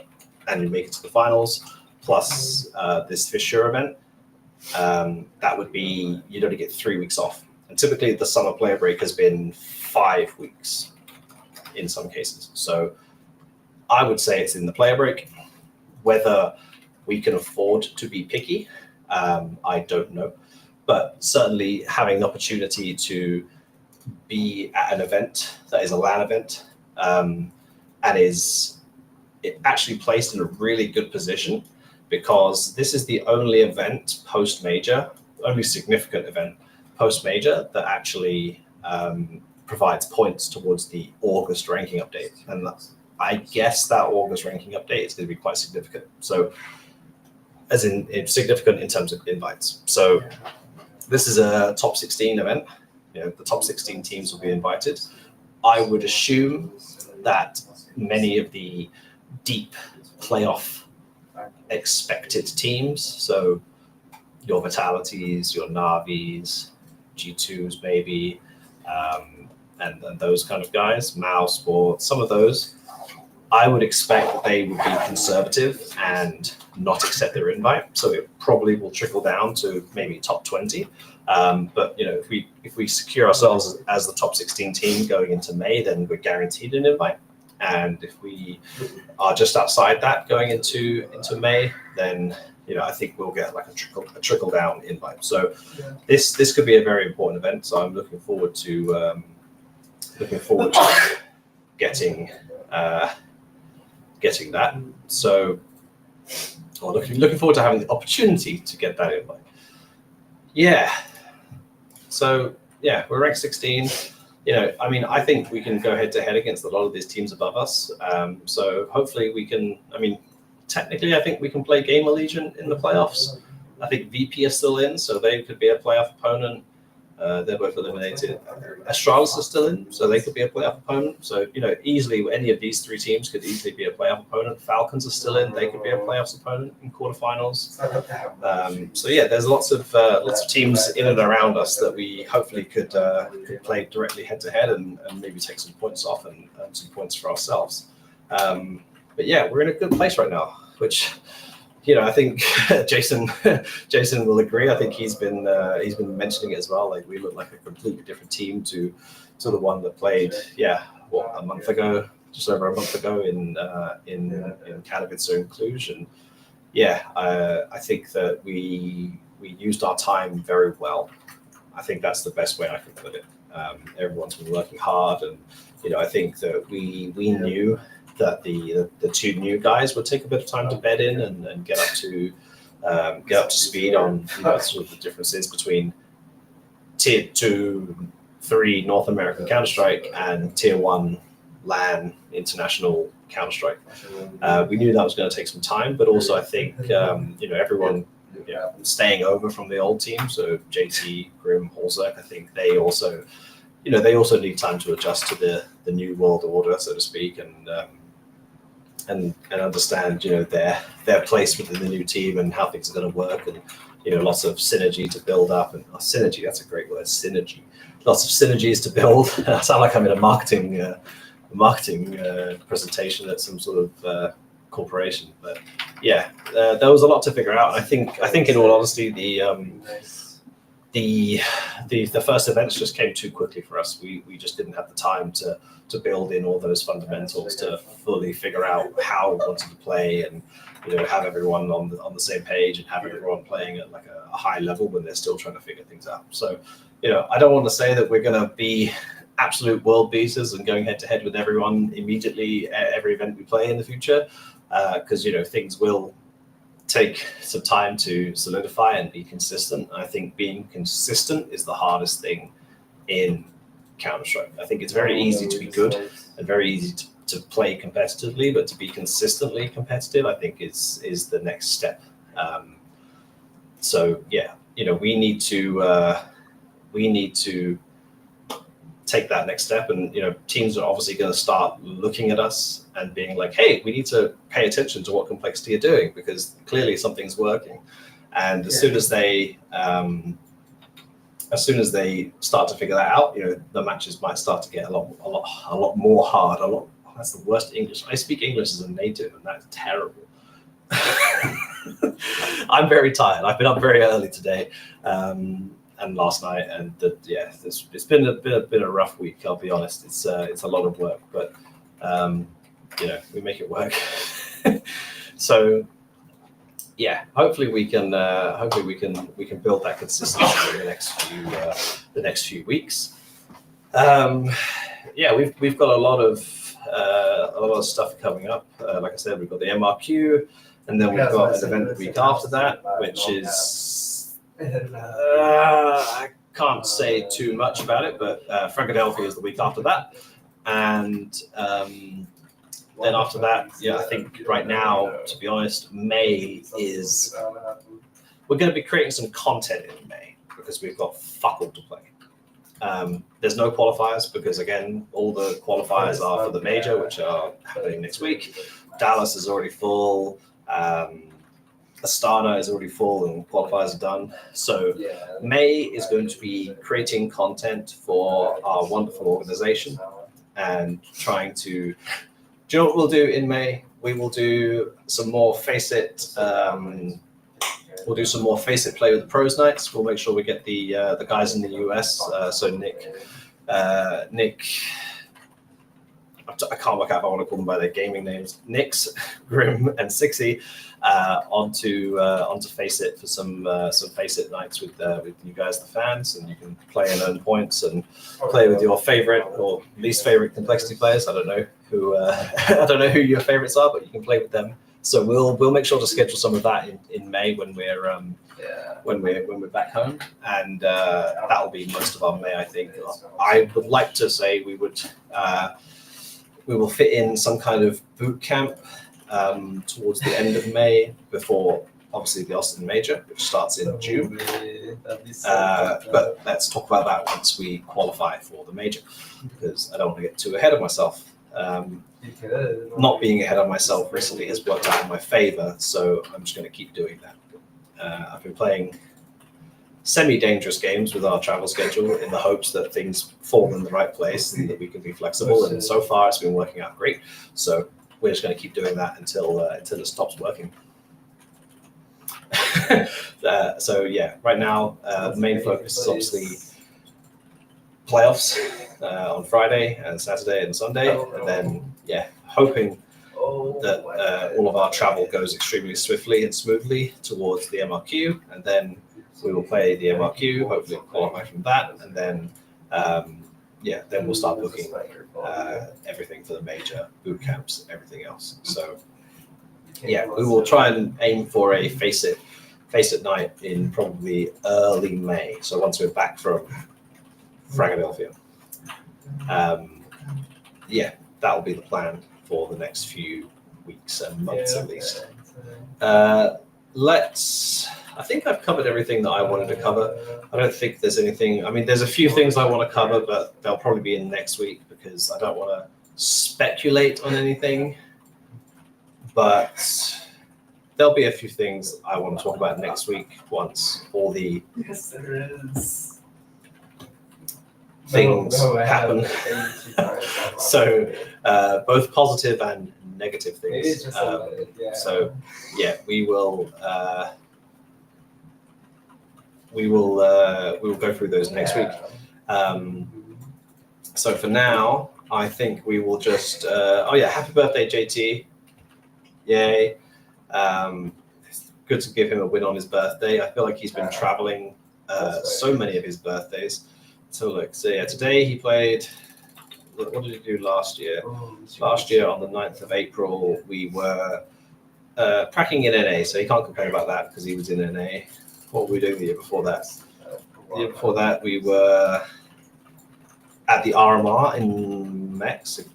and you make it to the finals, plus this Fisher event, that would be, you'd only get 3 weeks off. And typically the summer player break has been 5 weeks in some cases. So I would say it's in the player break. Whether we can afford to be picky, I don't know. But certainly having the opportunity to be at an event that is a LAN event and is actually placed in a really good position, because this is the only event post-major, only significant event post-major that actually provides points towards the August ranking update. And I guess that August ranking update is going to be quite significant. So as in significant in terms of invites. So this is a top 16 event. The top 16 teams will be invited. I would assume that many of the deep playoff expected teams, so your Vitalities, your Navis, G2s maybe, and those kind of guys, Mao Sports, some of those, I would expect that they would be conservative and not accept their invite. So it probably will trickle down to maybe top 20. But if we secure ourselves as the top 16 team going into May, then we're guaranteed an invite. And if we are just outside that going into May, then I think we'll get like a trickle down invite. So this could be a very important event. So I'm looking forward to getting that. So looking forward to having the opportunity to get that invite. Yeah. So we're ranked 16. I think we can go head to head against a lot of these teams above us. So hopefully we can. Technically, I think we can play Game Allegiant in the playoffs. I think VP are still in, so they could be a playoff opponent. They're both eliminated. Astralis are still in, so they could be a playoff opponent. So, easily any of these 3 teams could easily be a playoff opponent. Falcons are still in, they could be a playoffs opponent in quarterfinals. There's lots of teams in and around us that we hopefully could play directly head to head and maybe take some points off and earn some points for ourselves. We're in a good place right now, which I think Jason will agree. I think he's been mentioning it as well. Like, we look like a completely different team to the one that played a month ago, just over a month ago in Katowice or in Cluj. And I think that we used our time very well. I think that's the best way I can put it. Everyone's been working hard, and I think that we knew that the 2 new guys would take a bit of time to bed in and get up to speed on sort of the differences between tier 2, 3 North American Counter-Strike and tier 1 LAN international Counter-Strike. We knew that was going to take some time, but also I think everyone staying over from the old team, so JT, Grim, Holzek, I think they also need time to adjust to the new world order, so to speak, and understand their place within the new team and how things are going to work, and lots of synergy to build up, and synergy, that's a great word, synergy. Lots of synergies to build. I sound like I'm in a marketing presentation at some sort of corporation, but yeah, there was a lot to figure out. I think in all honesty, the first events just came too quickly for us. We just didn't have the time to build in all those fundamentals to fully figure out how we wanted to play, and have everyone on the same page, and have everyone playing at like a high level when they're still trying to figure things out. So I don't want to say that we're going to be absolute world beaters and going head to head with everyone immediately at every event we play in the future, because things will take some time to solidify and be consistent. I think being consistent is the hardest thing in Counter-Strike. I think it's very easy to be good and very easy to play competitively, but to be consistently competitive, I think is the next step. So yeah, we need to take that next step, and teams are obviously going to start looking at us and being like, hey, we need to pay attention to what Complexity are doing, because clearly something's working. And as soon as they start to figure that out, the matches might start to get a lot more hard. That's the worst English. I speak English as a native, and that's terrible. I'm very tired. I've been up very early today, and last night, and it's been a bit a rough week. I'll be honest. It's a lot of work, but we make it work. So yeah, hopefully we can build that consistency in the next few weeks. We've got a lot of stuff coming up. Like I said, we've got the MRQ, and then we've got an event the week after that, which is I can't say too much about it, but Philadelphia is the week after that, and then after that, I think right now, to be honest, May is, we're going to be creating some content in May, because we've got fuck all to play. There's no qualifiers, because again, all the qualifiers are for the major, which are happening next week. Dallas is already full. Astana is already full, and qualifiers are done. So May is going to be creating content for our wonderful organization and trying to. Do you know what we'll do in May? We will do some more Face It. We'll do some more Face It Play with the Pros nights. We'll make sure we get the guys in the US. So Nick, I can't work out if I want to call them by their gaming names. Nick's, Grim, and Sixy onto Face It for some Face It nights with you guys, the fans, and you can play and earn points and play with your favorite or least favorite Complexity players. I don't know who your favorites are, but you can play with them. So we'll make sure to schedule some of that in May when we're back home, and that will be most of our May. I think I would like to say we will fit in some kind of boot camp towards the end of May, before obviously the Austin Major, which starts in June. But let's talk about that once we qualify for the Major, because I don't want to get too ahead of myself. Not being ahead of myself recently has worked out in my favor, so I'm just going to keep doing that. I've been playing semi-dangerous games with our travel schedule in the hopes that things fall in the right place and that we can be flexible, and so far it's been working out great. So we're just going to keep doing that until it stops working. So yeah, right now the main focus is obviously playoffs on Friday and Saturday and Sunday, and then hoping that all of our travel goes extremely swiftly and smoothly towards the MRQ, and then we will play the MRQ, hopefully qualify from that, and then then we'll start booking everything for the major, boot camps, everything else. So we will try and aim for a Face It night in probably early May. So once we're back from Philadelphia, that will be the plan for the next few weeks and months at least. I think I've covered everything that I wanted to cover. I don't think there's anything. I mean, there's a few things I want to cover, but they'll probably be in next week because I don't want to speculate on anything. But there'll be a few things I want to talk about next week once all the things happen. So both positive and negative things. So yeah, we will go through those next week. So for now, I think we will just happy birthday, JT. Yay. It's good to give him a win on his birthday. I feel like he's been traveling so many of his birthdays. So look, so yeah, today he played. What did he do last year? Last year on the 9th of April, we were cracking in NA, so he can't complain about that because he was in NA. What were we doing the year before that? The year before that, we were at the RMR in Mexico.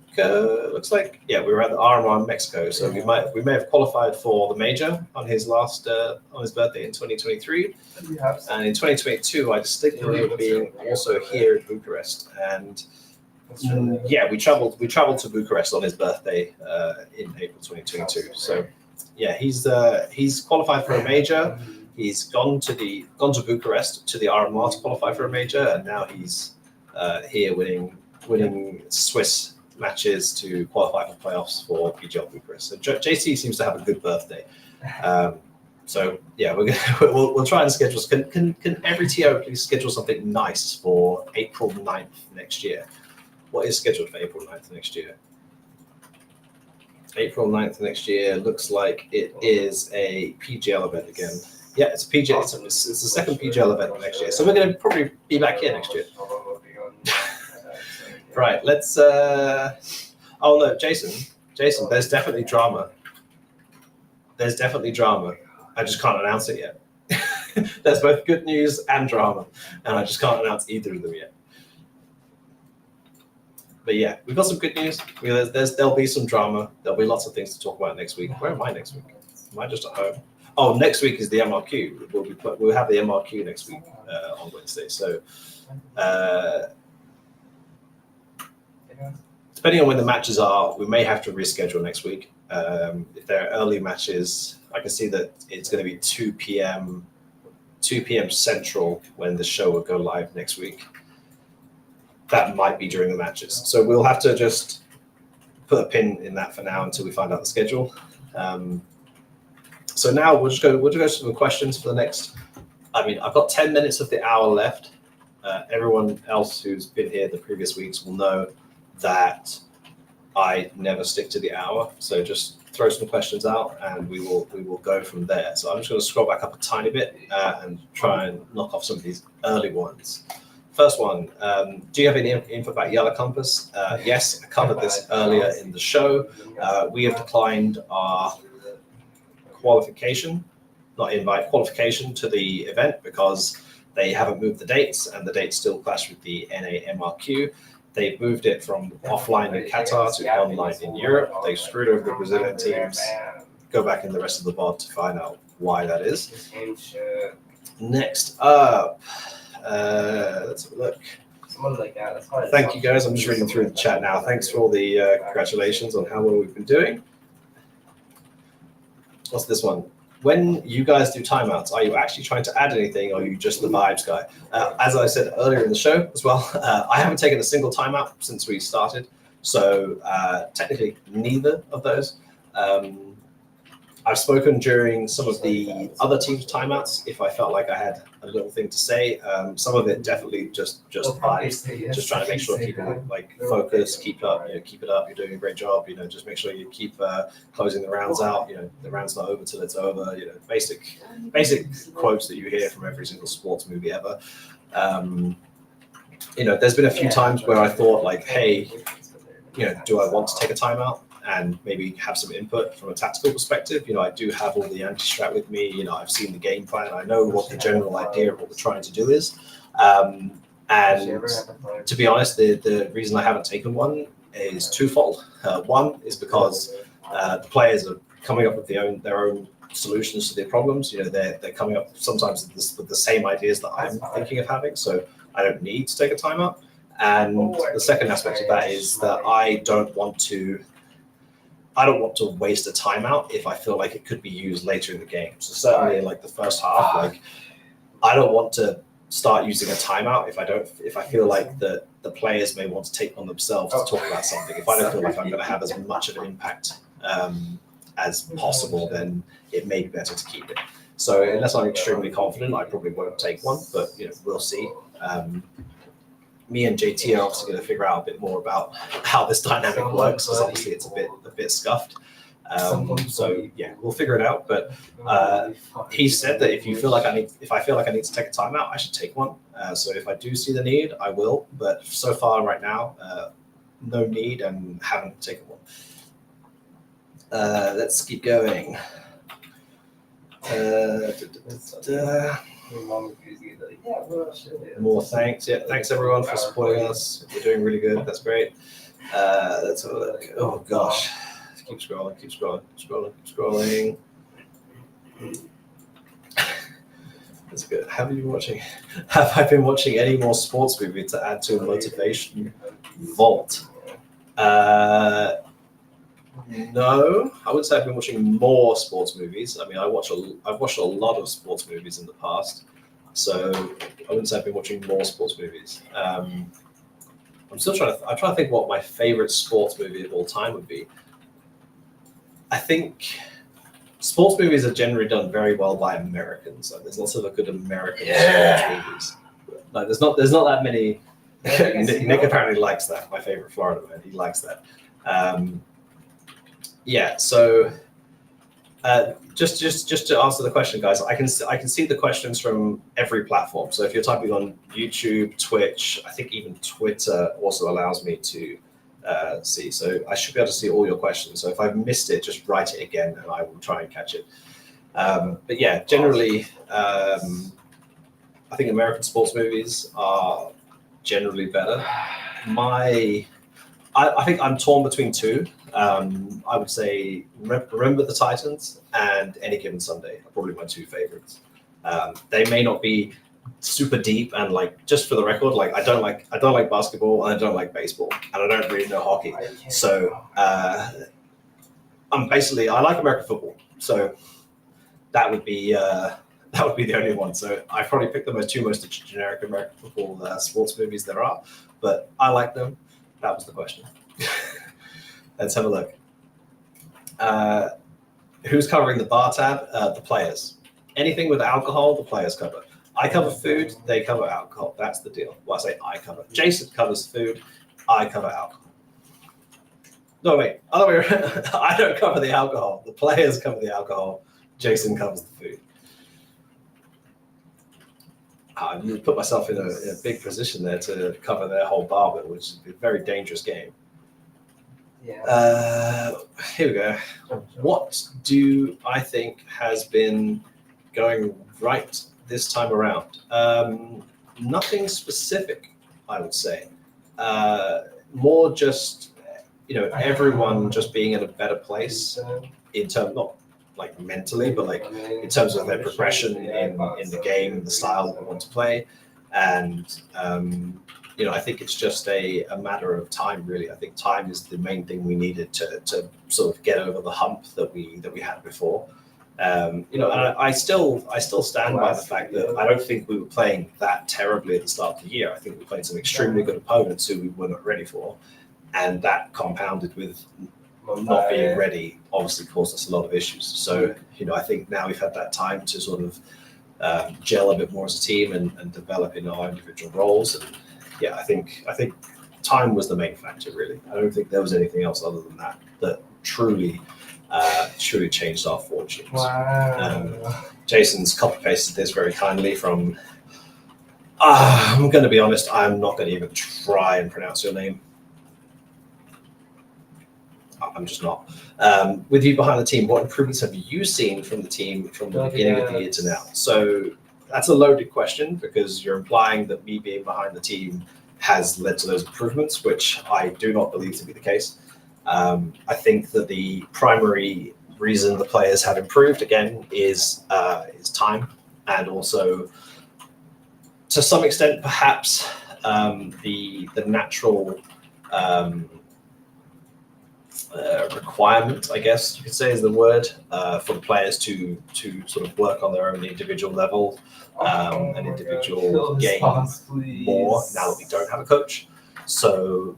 Looks like, yeah, we were at the RMR in Mexico. So we may have qualified for the major on his last on his birthday in 2023, and in 2022, I distinctly remember being also here in Bucharest, and yeah, we traveled to Bucharest on his birthday in April 2022. So yeah, he's qualified for a major. He's gone to Bucharest to the RMR to qualify for a major, and now he's here winning Swiss matches to qualify for playoffs for PGL Bucharest. So JC seems to have a good birthday. So yeah, we'll try and schedule. Can every TO please schedule something nice for April 9th next year? What is scheduled for April 9th next year? April 9th next year looks like it is a PGL event again. Yeah, it's a PGL. It's the second PGL event next year. So we're going to probably be back here next year. Right, let's. Oh no, Jason, there's definitely drama. There's definitely drama. I just can't announce it yet. There's both good news and drama, and I just can't announce either of them yet. But yeah, we've got some good news. There'll be some drama. There'll be lots of things to talk about next week. Where am I next week? Am I just at home? Oh, next week is the MRQ. We'll have the MRQ next week on Wednesday. So depending on when the matches are, we may have to reschedule next week. If there are early matches, I can see that it's going to be 2 p.m. Central when the show will go live next week. That might be during the matches. So we'll have to just put a pin in that for now until we find out the schedule. So now we'll just go to some questions for the next. I mean, I've got 10 minutes of the hour left. Everyone else who's been here the previous weeks will know that I never stick to the hour. So just throw some questions out and we will go from there. So I'm just going to scroll back up a tiny bit and try and knock off some of these early ones. First one, do you have any info about Yellow Compass? Yes, I covered this earlier in the show. We have declined our qualification to the event because they haven't moved the dates and the dates still clash with the NA MRQ. They've moved it from offline in Qatar to online in Europe. They screwed over the Brazilian teams. Go back in the rest of the VOD to find out why that is. Next up, let's have a look. Thank you guys. I'm just reading through the chat now. Thanks for all the congratulations on how well we've been doing. What's this one? When you guys do timeouts, are you actually trying to add anything or are you just the vibes guy? As I said earlier in the show as well, I haven't taken a single timeout since we started. So technically neither of those. I've spoken during some of the other teams' timeouts if I felt like I had a little thing to say. Some of it definitely just vibes, just trying to make sure people like focus, keep up, keep it up. You're doing a great job. Just make sure you keep closing the rounds out. The round's not over till it's over. Basic quotes that you hear from every single sports movie ever. There's been a few times where I thought like, hey, do I want to take a timeout? And maybe have some input from a tactical perspective. I do have all the anti-strat with me. I've seen the game plan. I know what the general idea of what we're trying to do is. And to be honest, the reason I haven't taken one is twofold. One is because the players are coming up with their own solutions to their problems. They're coming up sometimes with the same ideas that I'm thinking of having, so I don't need to take a timeout. And the second aspect of that is that I don't want to waste a timeout if I feel like it could be used later in the game. So certainly in like the first half, like I don't want to start using a timeout if I feel like the players may want to take on themselves to talk about something. If I don't feel like I'm going to have as much of an impact as possible, then it may be better to keep it. So unless I'm extremely confident, I probably won't take one, but we'll see. Me and JT are obviously going to figure out a bit more about how this dynamic works, because obviously it's a bit scuffed. So yeah, we'll figure it out. But he said that if I feel like I need to take a timeout, I should take one. So if I do see the need, I will. But so far, right now, no need, and haven't taken one. Let's keep going. More thanks. Yeah, thanks everyone for supporting us. You're doing really good. That's great. Let's have a look. Oh gosh. Keep scrolling. That's good. Have I been watching any more sports movies to add to a motivation vault? No, I would say I've been watching more sports movies. I mean, I've watched a lot of sports movies in the past, so I wouldn't say I've been watching more sports movies. I'm trying to think what my favorite sports movie of all time would be. I think sports movies are generally done very well by Americans. Like, there's lots of good American sports movies. Like, there's not that many. Nick apparently likes that. My favorite Florida man, he likes that. Yeah, so just to answer the question, guys, I can see the questions from every platform. So if you're typing on YouTube, Twitch, I think even Twitter also allows me to see. So I should be able to see all your questions. So if I've missed it, just write it again, and I will try and catch it. But yeah, generally, I think American sports movies are generally better. I think I'm torn between two. I would say Remember the Titans and Any Given Sunday are probably my two favorites. They may not be super deep, and like, just for the record, like I don't like basketball, and I don't like baseball, and I don't really know hockey. So I like American football. So that would be the only one. So I probably picked the two most generic American football sports movies there are, but I like them. That was the question. Let's have a look. Who's covering the bar tab? The players. Anything with alcohol, the players cover. I cover food, they cover alcohol. That's the deal. Well, I say I cover. Jason covers food, I cover alcohol. No, wait. Other way around. I don't cover the alcohol. The players cover the alcohol. Jason covers the food. I put myself in a big position there to cover their whole bar bill, which is a very dangerous game. Yeah. Here we go. What do I think has been going right this time around? Nothing specific, I would say. More just, everyone just being in a better place in terms, not like mentally, but like in terms of their progression in the game, the style that they want to play. And I think it's just a matter of time, really. I think time is the main thing we needed to sort of get over the hump that we had before. And I still stand by the fact that I don't think we were playing that terribly at the start of the year. I think we played some extremely good opponents who we were not ready for, and that compounded with not being ready obviously caused us a lot of issues. So I think now we've had that time to sort of gel a bit more as a team and develop in our individual roles. And yeah, I think time was the main factor, really. I don't think there was anything else other than that truly changed our fortunes. Wow. Jason's copy pasted this very kindly from. I'm going to be honest. I'm not going to even try and pronounce your name. I'm just not. With you behind the team, what improvements have you seen from the team from the beginning of the year to now? So that's a loaded question, because you're implying that me being behind the team has led to those improvements, which I do not believe to be the case. I think that the primary reason the players have improved again is time, and also to some extent perhaps the natural requirement, I guess you could say is the word, for the players to sort of work on their own individual level and individual game more now that we don't have a coach. So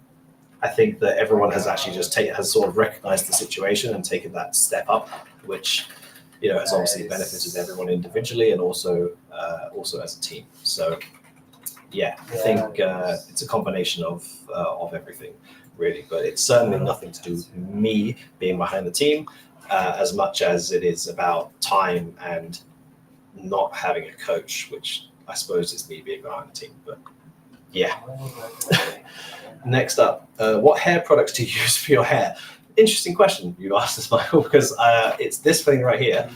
I think that everyone has actually has sort of recognized the situation and taken that step up, which has obviously benefited everyone individually and also as a team. So yeah, I think it's a combination of everything, really. But it's certainly nothing to do with me being behind the team as much as it is about time and not having a coach, which I suppose is me being behind the team. But yeah. Next up, what hair products do you use for your hair? Interesting question you asked this, Michael, because it's this thing right here,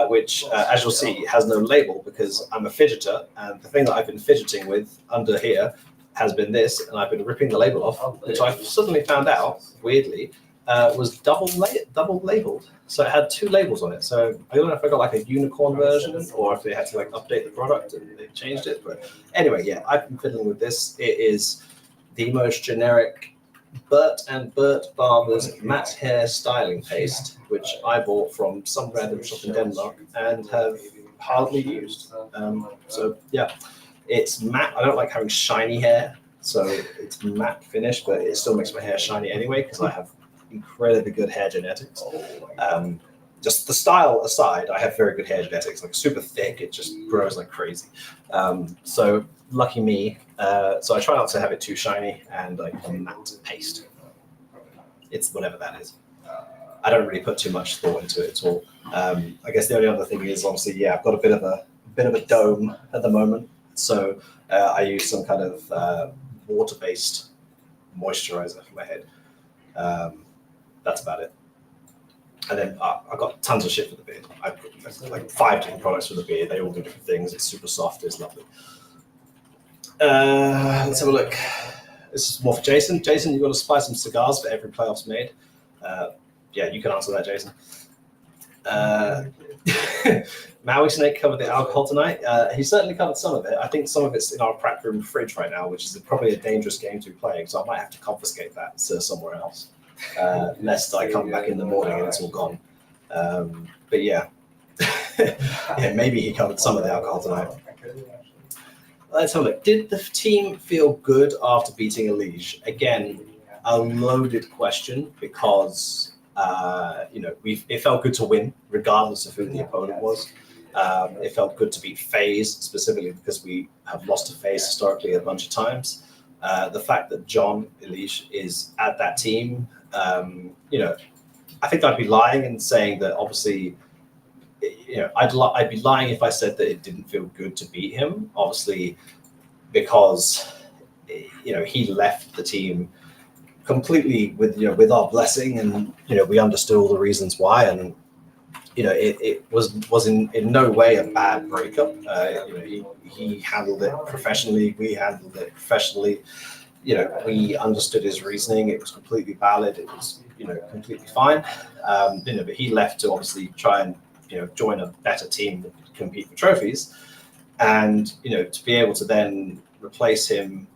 which, as you'll see, has no label because I'm a fidgeter, and the thing that I've been fidgeting with under here has been this, and I've been ripping the label off, which I've suddenly found out, weirdly, was double labeled. So it had 2 labels on it. So I don't know if I got like a unicorn version or if they had to like update the product and they changed it. But anyway, yeah, I've been fiddling with this. It is the most generic Burt and Burt Barber's matte hair styling paste, which I bought from some random shop in Denmark and have hardly used. So yeah, it's matte. I don't like having shiny hair, so it's matte finish, but it still makes my hair shiny anyway because I have incredibly good hair genetics. Just the style aside, I have very good hair genetics, like super thick. It just grows like crazy. So lucky me. So I try not to have it too shiny and like a matte paste. It's whatever that is. I don't really put too much thought into it at all. I guess the only other thing is obviously, yeah, I've got a bit of a dome at the moment. So I use some kind of water-based moisturizer for my head. That's about it. And then I've got tons of shit for the beard. I've got like 5 different products for the beard. They all do different things. It's super soft. It's lovely. Let's have a look. This is more for Jason. Jason, you've got to supply some cigars for every playoffs made. Yeah, you can answer that, Jason. Maui Snake covered the alcohol tonight. He certainly covered some of it. I think some of it's in our prac room fridge right now, which is probably a dangerous game to be playing. So I might have to confiscate that somewhere else. Lest I come back in the morning and it's all gone. But yeah, yeah, maybe he covered some of the alcohol tonight. Let's have a look. Did the team feel good after beating Elige? Again, a loaded question because it felt good to win regardless of who the opponent was. It felt good to beat FaZe specifically because we have lost to FaZe historically a bunch of times. The fact that John Elige is at that team, I think I'd be lying in saying that obviously, I'd be lying if I said that it didn't feel good to beat him, obviously, because, he left the team completely with our blessing and, we understood all the reasons why. And, it was in no way a bad breakup. He handled it professionally. We handled it professionally. We understood his reasoning. It was completely valid. It was, completely fine. But he left to obviously try and, join a better team that could compete for trophies. And, to be able to then replace him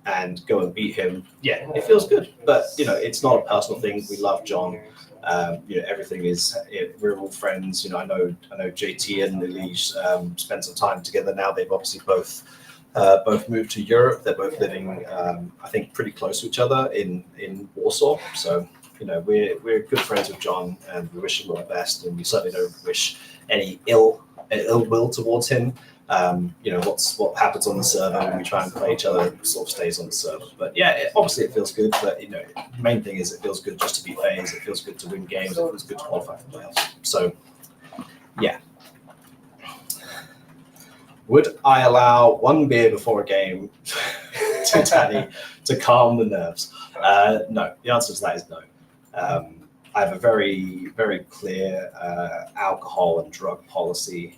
and go and beat him, yeah, it feels good. But, it's not a personal thing. We love John. Everything is, we're all friends. I know JT and Elige spend some time together now. They've obviously both moved to Europe. They're both living, I think, pretty close to each other in Warsaw. So, we're good friends with John, and we wish him all the best. And we certainly don't wish any ill will towards him. What happens on the server when we try and play each other sort of stays on the server. But yeah, obviously it feels good. But the main thing is it feels good just to beat FaZe. It feels good to win games. It feels good to qualify for playoffs. So yeah. Would I allow 1 beer before a game to Danny to calm the nerves? No. The answer to that is no. I have a very, very clear alcohol and drug policy.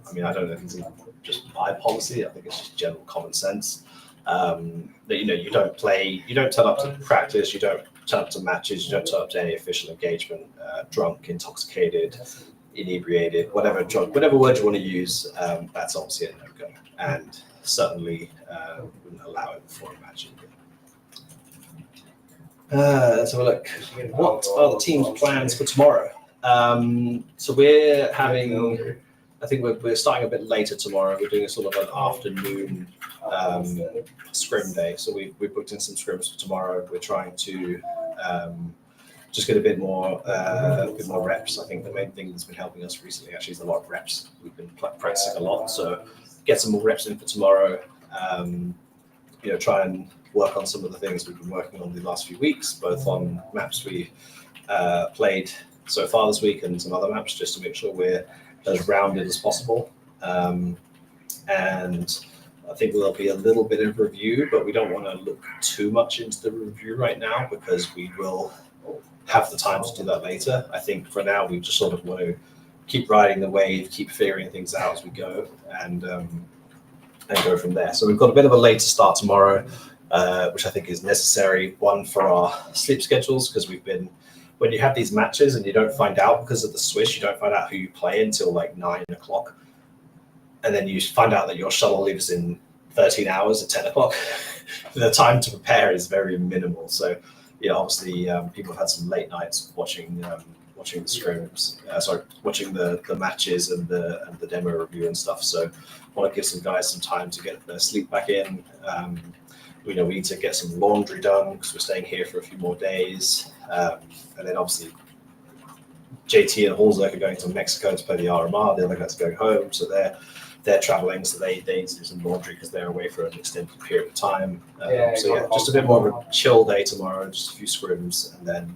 I mean, I don't know if it's even just my policy. I think it's just general common sense. That you don't play, you don't turn up to practice, you don't turn up to matches, you don't turn up to any official engagement, drunk, intoxicated, inebriated, whatever word you want to use. That's obviously a no-go, and certainly wouldn't allow it before a match. Let's have a look. What are the team's plans for tomorrow? So we're having, I think we're starting a bit later tomorrow. We're doing a sort of an afternoon scrim day. So we booked in some scrims for tomorrow. We're trying to just get a bit more reps. I think the main thing that's been helping us recently actually is a lot of reps. We've been practicing a lot, so get some more reps in for tomorrow. Try and work on some of the things we've been working on the last few weeks, both on maps we played so far this week and some other maps, just to make sure we're as rounded as possible. And I think there'll be a little bit of review, but we don't want to look too much into the review right now because we will have the time to do that later. I think for now we just sort of want to keep riding the wave, keep figuring things out as we go, and go from there. So we've got a bit of a later start tomorrow, which I think is necessary. One, for our sleep schedules, because when you have these matches and you don't find out because of the swish, you don't find out who you play until like 9 o'clock. And then you find out that your shuttle leaves in 13 hours at 10 o'clock. The time to prepare is very minimal. So, obviously people have had some late nights watching the scrims, watching the matches and the demo review and stuff. So I want to give some guys some time to get their sleep back in. We need to get some laundry done because we're staying here for a few more days. And then obviously JT and Halsek are going to Mexico to play the RMR. The other guys are going home, so they're traveling, so they need to do some laundry because they're away for an extended period of time. Just a bit more of a chill day tomorrow, just a few scrims, and then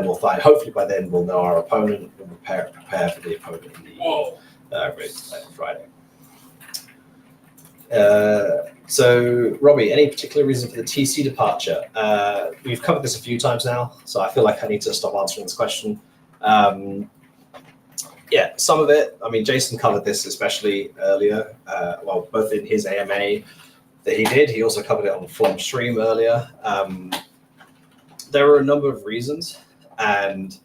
we'll find. Hopefully by then we'll know our opponent and prepare for the opponent in the race on Friday. So Robbie, any particular reason for the TC departure? We've covered this a few times now, so I feel like I need to stop answering this question. Some of it, I mean, Jason covered this especially earlier, both in his AMA that he did. He also covered it on Flom Stream earlier. There were a number of reasons, and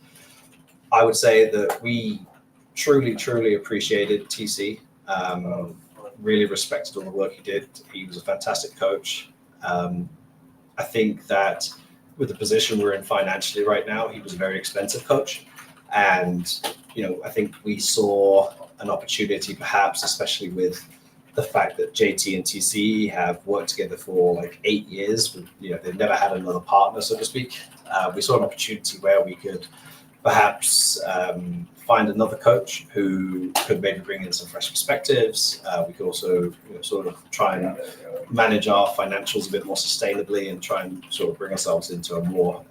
I would say that we truly, truly appreciated TC. Really respected all the work he did. He was a fantastic coach. I think that with the position we're in financially right now, he was a very expensive coach. And, I think we saw an opportunity perhaps, especially with the fact that JT and TC have worked together for like 8 years. They've never had another partner, so to speak. We saw an opportunity where we could perhaps find another coach who could maybe bring in some fresh perspectives. We could also sort of try and manage our financials a bit more sustainably and try and sort of bring ourselves into a more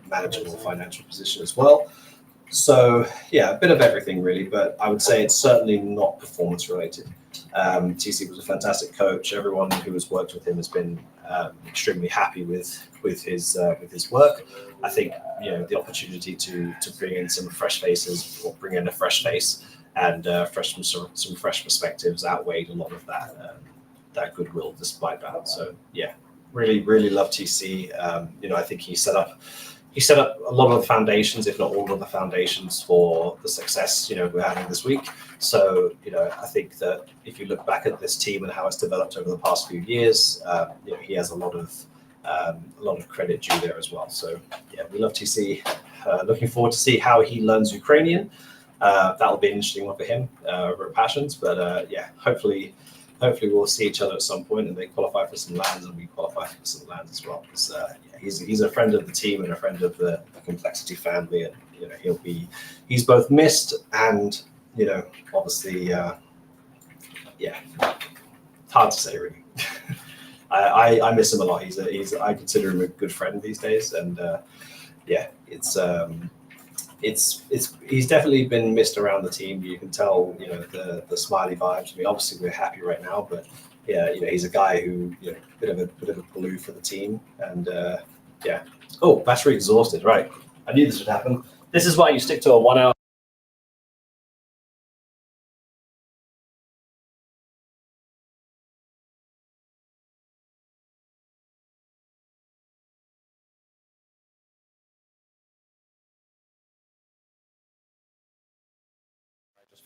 manageable financial position as well. So a bit of everything really, but I would say it's certainly not performance related. TC was a fantastic coach. Everyone who has worked with him has been extremely happy with his work. I think the opportunity to bring in some fresh faces, or bring in a fresh face and some fresh perspectives, outweighed a lot of that goodwill despite that. So really, really love TC. I think he set up a lot of the foundations, if not all of the foundations, for the success we're having this week. So I think that if you look back at this team and how it's developed over the past few years, he has a lot of credit due there as well. So we love TC. Looking forward to see how he learns Ukrainian. That'll be an interesting one for him over at Passions. But hopefully we'll see each other at some point, and they qualify for some lands, and we qualify for some lands as well. Because he's a friend of the team and a friend of the Complexity family, and he's both missed and obviously hard to say really. I miss him a lot. I consider him a good friend these days, and he's definitely been missed around the team. You can tell the smiley vibes. I mean, obviously we're happy right now, but he's a guy who bit of a glue for the team, and battery exhausted. Right, I knew this would happen. This is why you stick to a 1 hour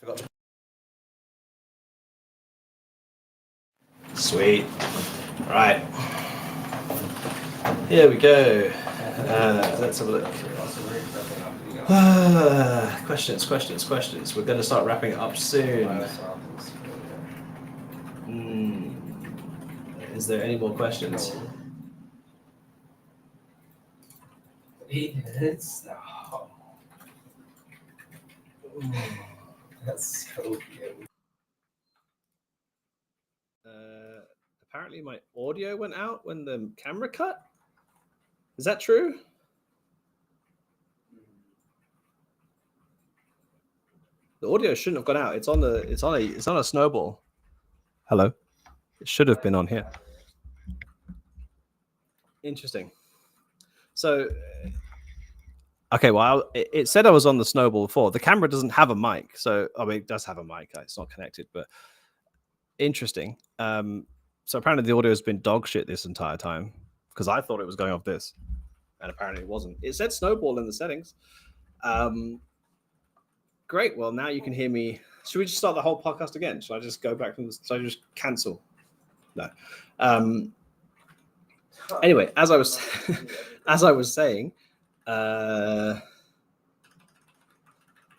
Just forgot. Sweet. Right. Here we go. Let's have a look. Questions. We're going to start wrapping it up soon. Is there any more questions? 8 minutes? Oh. That's so good. Apparently my audio went out when the camera cut. Is that true? The audio shouldn't have gone out. It's on a snowball. Hello. It should have been on here. Interesting. So, okay, well, it said I was on the snowball before. The camera doesn't have a mic, so I mean, it does have a mic. It's not connected, but interesting. So apparently the audio has been dog shit this entire time because I thought it was going off this, and apparently it wasn't. It said snowball in the settings. Great. Well, now you can hear me. Should we just start the whole podcast again? Should I just go back from? Should I just cancel? No. Anyway, as I was saying, what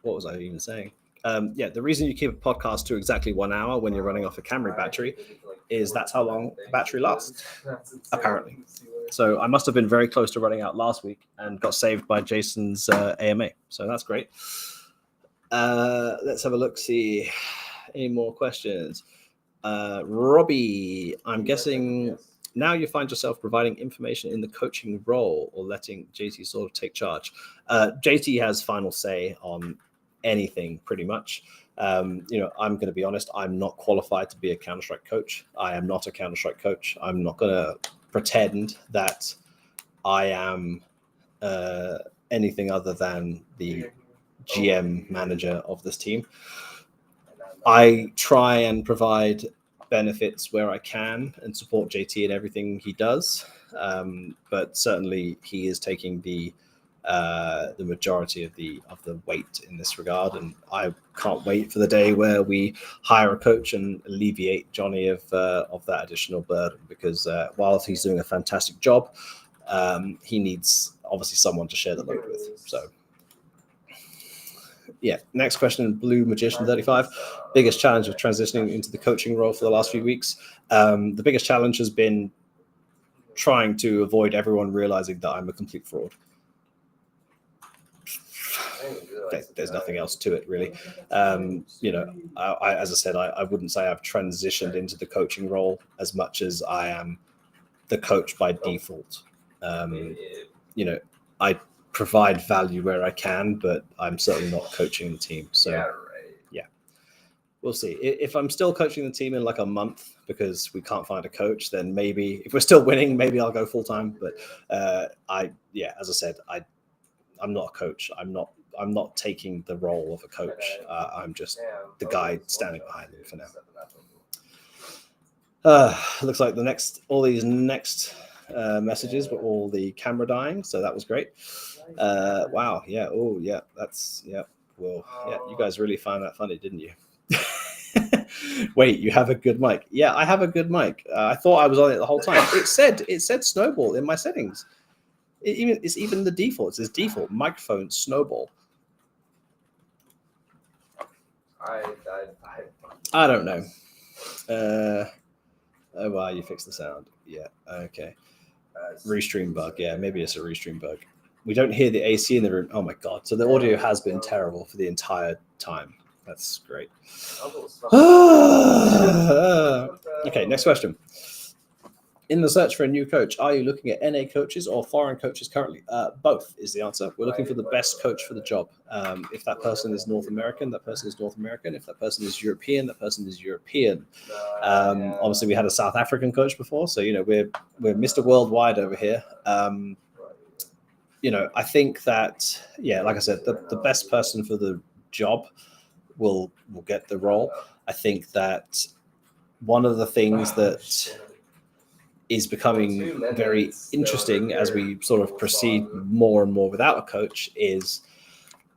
was I even saying? Yeah, the reason you keep a podcast to exactly 1 hour when you're running off a Camry battery is that's how long the battery lasts, apparently. So I must have been very close to running out last week and got saved by Jason's AMA. So that's great. Let's have a look, see any more questions. Robbie, I'm guessing now you find yourself providing information in the coaching role or letting JT sort of take charge. JT has final say on anything pretty much. I'm going to be honest, I'm not qualified to be a Counter-Strike coach. I am not a Counter-Strike coach. I'm not going to pretend that I am anything other than the GM manager of this team. I try and provide benefits where I can and support JT in everything he does, but certainly he is taking the majority of the weight in this regard, and I can't wait for the day where we hire a coach and alleviate Johnny of that additional burden, because while he's doing a fantastic job, he needs obviously someone to share the load with. So yeah, next question, Blue Magician 35. Biggest challenge of transitioning into the coaching role for the last few weeks. The biggest challenge has been trying to avoid everyone realizing that I'm a complete fraud. There's nothing else to it, really. As I said, I wouldn't say I've transitioned into the coaching role as much as I am the coach by default. I provide value where I can, but I'm certainly not coaching the team. So yeah, we'll see. If I'm still coaching the team in like a month because we can't find a coach, then maybe if we're still winning, maybe I'll go full time. But as I said, I'm not a coach. I'm not taking the role of a coach. I'm just the guy standing behind them for now. Looks like all these next messages were all the camera dying, so that was great. Wow, yeah, oh yeah, that's yeah. Well, yeah, you guys really found that funny, didn't you? Wait, you have a good mic? Yeah, I have a good mic. I thought I was on it the whole time. It said snowball in my settings. It's even the default. It says default microphone snowball. I don't know. Oh wow, you fixed the sound. Yeah, okay. Restream bug. Yeah, maybe it's a restream bug. We don't hear the AC in the room. Oh my god. So the audio has been terrible for the entire time. That's great. Okay, next question. In the search for a new coach, are you looking at NA coaches or foreign coaches currently? Both is the answer. We're looking for the best coach for the job. If that person is North American, that person is North American. If that person is European, that person is European. Obviously, we had a South African coach before, so we're Mr. Worldwide over here. I think that like I said, the best person for the job will get the role. I think that one of the things that is becoming very interesting as we sort of proceed more and more without a coach is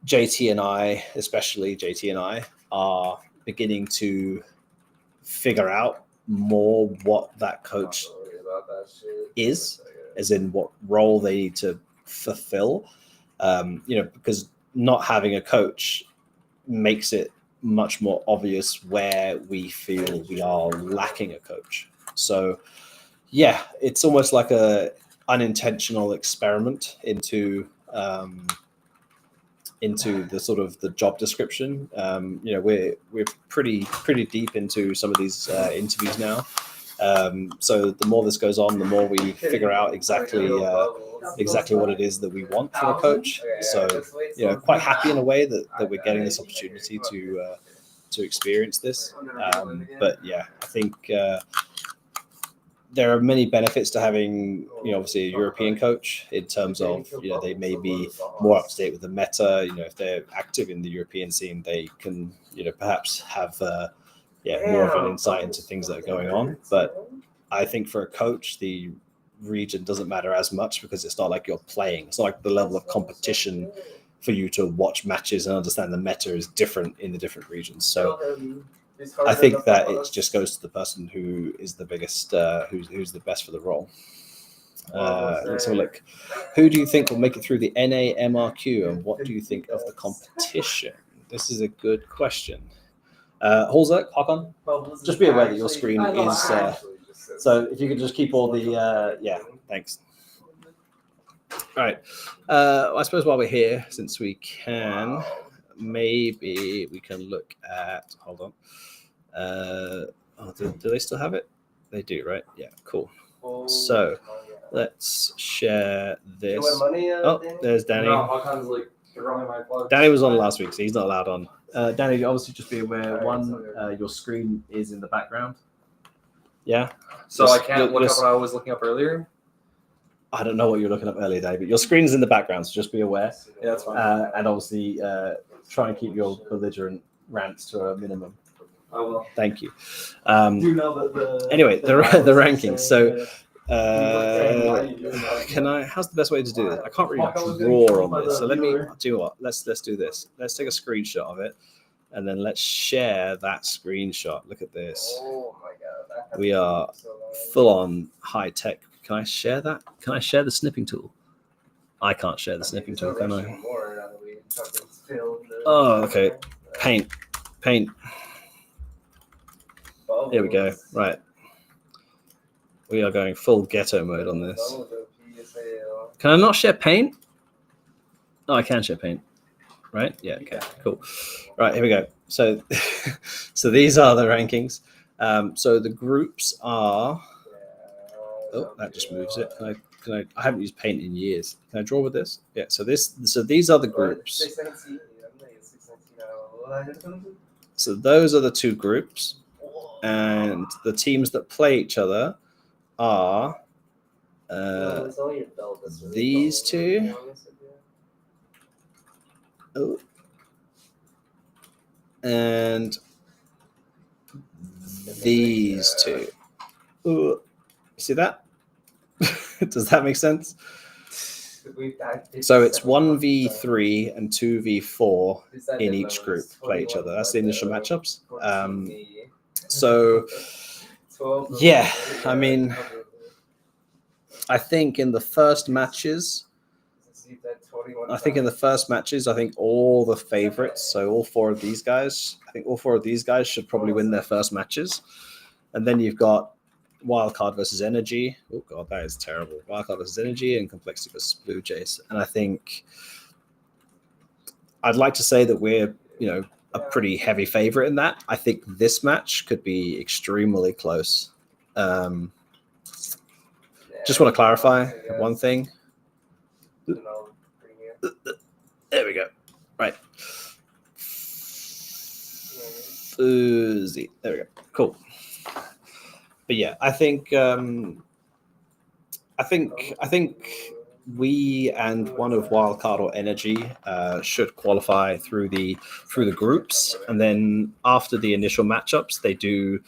JT and I, especially JT and I, are beginning to figure out more what that coach is, as in what role they need to fulfill. Because not having a coach makes it much more obvious where we feel we are lacking a coach. So yeah, it's almost like a unintentional experiment into the sort of the job description. We're pretty deep into some of these interviews now. So the more this goes on, the more we figure out exactly what it is that we want from a coach. So quite happy in a way that we're getting this opportunity to experience this. But yeah, I think there are many benefits to having, obviously a European coach in terms of, they may be more up to date with the meta. If they're active in the European scene, they can, perhaps have, more of an insight into things that are going on. But I think for a coach, the region doesn't matter as much because it's not like you're playing. It's not like the level of competition for you to watch matches and understand the meta is different in the different regions. So I think that it just goes to the person who is the biggest, who's the best for the role. Let's have a look. Who do you think will make it through the NAMRQ, and what do you think of the competition? This is a good question. Halzak, Hakan, just be aware that your screen is. So if you could just keep all the, thanks. All right. I suppose while we're here, since we can, maybe we can look at. Hold on. Do they still have it? They do, right? Yeah, cool. So let's share this. Oh, there's Danny. Danny was on last week, so he's not allowed on. Danny, obviously just be aware, your screen is in the background. Yeah? So I can't look up what I was looking up earlier? I don't know what you're looking up earlier, Dave, but your screen's in the background, so just be aware. Yeah, that's fine. And obviously try and keep your belligerent rants to a minimum. I will. Thank you. You know that Anyway, the rankings. So how's the best way to do this? I can't really draw on this. So let's do this. Let's take a screenshot of it, and then let's share that screenshot. Look at this. Oh my God. We are full on high tech. Can I share that? Can I share the snipping tool? I can't share the snipping tool, can I? Oh, okay. Paint. Here we go. Right. We are going full ghetto mode on this. Can I not share paint? Oh, I can share paint. Right? Yeah, okay, cool. Right, here we go. So these are the rankings. So the groups are... Oh, that just moves it. Can I haven't used paint in years. Can I draw with this? Yeah, so these are the groups. So those are the two groups. And the teams that play each other are these two. Oh. And these two. Ooh. You see that? Does that make sense? So it's 1v3 and 2v4 in each group play each other. That's the initial matchups. So yeah, I mean, I think in the first matches, I think all the favorites, so all four of these guys, should probably win their first matches. And then you've got Wildcard versus Energy. Oh God, that is terrible. Wildcard versus Energy and Complexity versus Blue Jays. And I think I'd like to say that we're, a pretty heavy favorite in that. I think this match could be extremely close. Just want to clarify one thing. There we go. Right. Fuzzy. There we go. Cool. But yeah, I think we and one of Wildcard or Energy should qualify through the groups, and then after the initial matchups, they do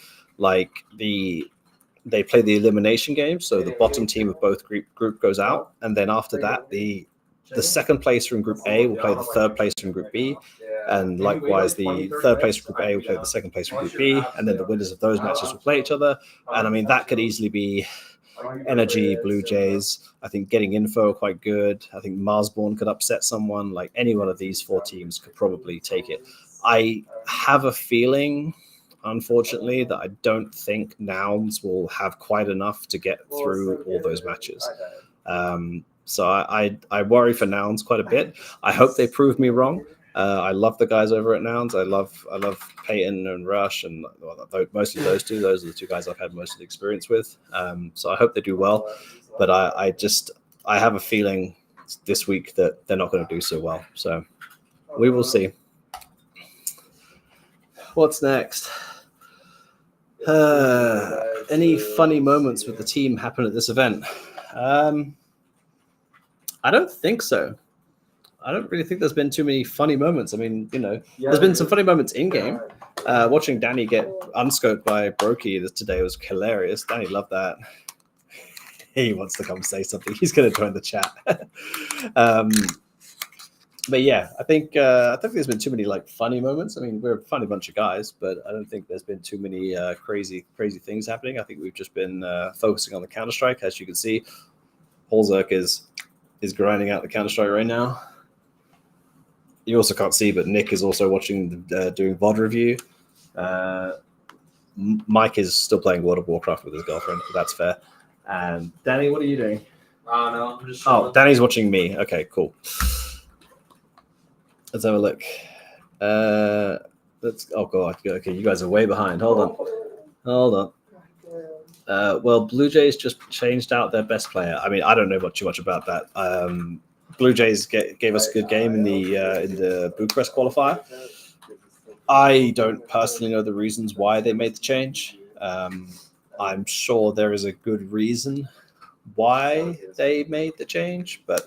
they play the elimination game. So the bottom team of both group goes out, and then after that, the second place from Group A will play the third place from Group B, And likewise, the third place Group A will play the second place Group B, and then the winners of those matches will play each other. And I mean, that could easily be Energy, Blue Jays. I think Getting Info are quite good. I think Marsborn could upset someone. Like any one of these four teams could probably take it. I have a feeling, unfortunately, that I don't think Nouns will have quite enough to get through all those matches. So I worry for Nouns quite a bit. I hope they prove me wrong. I love the guys over at Nouns. I love Peyton and Rush, and mostly those two. Those are the two guys I've had most of the experience with. So I hope they do well. But I have a feeling this week that they're not going to do so well. So we will see. What's next? Any funny moments with the team happen at this event? I don't think so. I don't really think there's been too many funny moments. I mean, there's been some funny moments in game. Watching Danny get unscoped by Brokey today was hilarious. Danny loved that. He wants to come say something. He's going to join the chat. But yeah, I think there's been too many funny moments. I mean, we're a funny bunch of guys, but I don't think there's been too many crazy things happening. I think we've just been focusing on the Counter-Strike. As you can see, Holzerk is grinding out the Counter-Strike right now. You also can't see, but Nick is also watching, doing VOD review. Mike is still playing World of Warcraft with his girlfriend, but that's fair. And Danny, what are you doing? No, I'm just. Oh, Danny's watching me. Okay, cool. Let's have a look. Oh god. Okay, you guys are way behind. Hold on. Well, Blue Jays just changed out their best player. I mean, I don't know too much about that. Blue Jays gave us a good game in the Bucharest qualifier. I don't personally know the reasons why they made the change. I'm sure there is a good reason why they made the change, but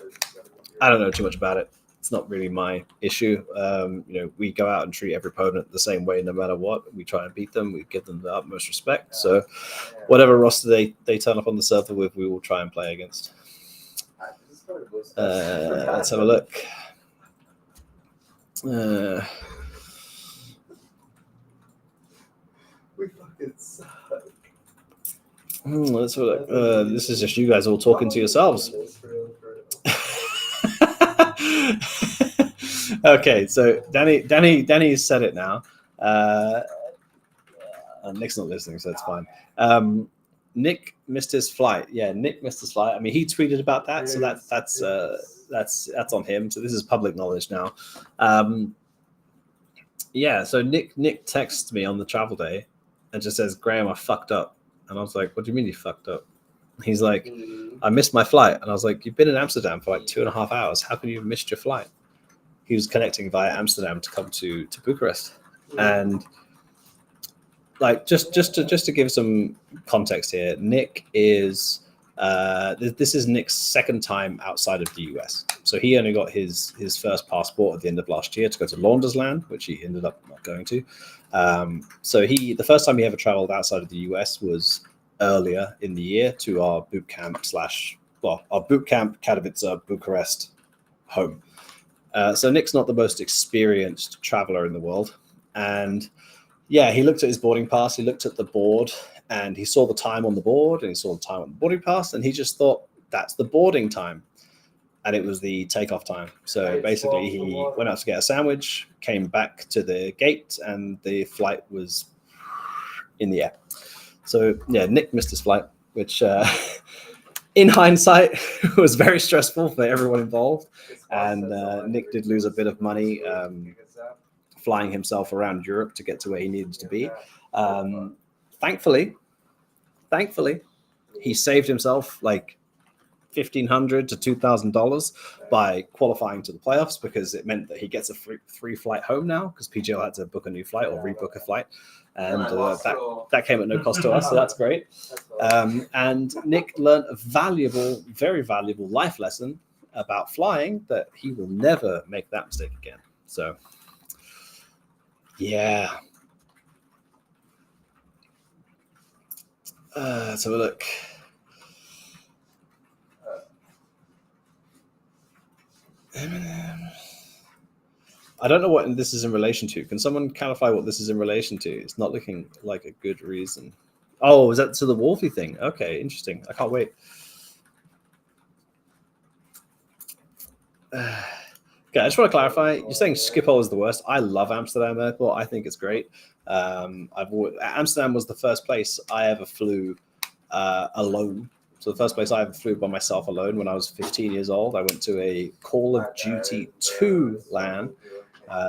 I don't know too much about it. It's not really my issue. We go out and treat every opponent the same way no matter what. We try and beat them. We give them the utmost respect. So whatever roster they turn up on the server with, we will try and play against. Let's have a look. We fucking suck. Let's have a look. This is just you guys all talking to yourselves. Okay, so Danny said it now. Nick's not listening, so it's fine. Nick missed his flight. Yeah, Nick missed his flight. I mean, he tweeted about that, so that's on him. So this is public knowledge now. Yeah, so Nick texts me on the travel day and just says, "Graham, I fucked up." And I was like, "What do you mean you fucked up?" He's like, "I missed my flight." And I was like, "You've been in Amsterdam for 2.5 hours. How can you have missed your flight?" He was connecting via Amsterdam to come to Bucharest. And just to give some context here, Nick is this is Nick's second time outside of the US. So he only got his first passport at the end of last year to go to Laundersland, which he ended up not going to. So the first time he ever traveled outside of the US was earlier in the year to our boot camp Katowice, Bucharest home. So Nick's not the most experienced traveler in the world. And yeah, he looked at his boarding pass, he looked at the board, and he saw the time on the board, and he saw the time on the boarding pass, and he just thought, that's the boarding time. And it was the takeoff time. So basically, he went out to get a sandwich, came back to the gate, and the flight was in the air. So yeah, Nick missed his flight, which in hindsight was very stressful for everyone involved. And Nick did lose a bit of money flying himself around Europe to get to where he needed to be. Thankfully, he saved himself like $1,500 to $2,000 by qualifying to the playoffs, because it meant that he gets a free flight home now, because PGL had to book a new flight or rebook a flight. And that came at no cost to us, so that's great. And Nick learned a valuable, very valuable life lesson about flying, that he will never make that mistake again. So, yeah. Let's have a look. I don't know what this is in relation to. Can someone clarify what this is in relation to? It's not looking like a good reason. Oh, is that to the Wolfie thing? Okay, interesting. I can't wait. Okay, I just want to clarify. You're saying Schiphol is the worst. I love Amsterdam Airport. I think it's great. Amsterdam was the first place I ever flew alone. So the first place I ever flew by myself alone when I was 15 years old. I went to a Call of Duty 2 LAN.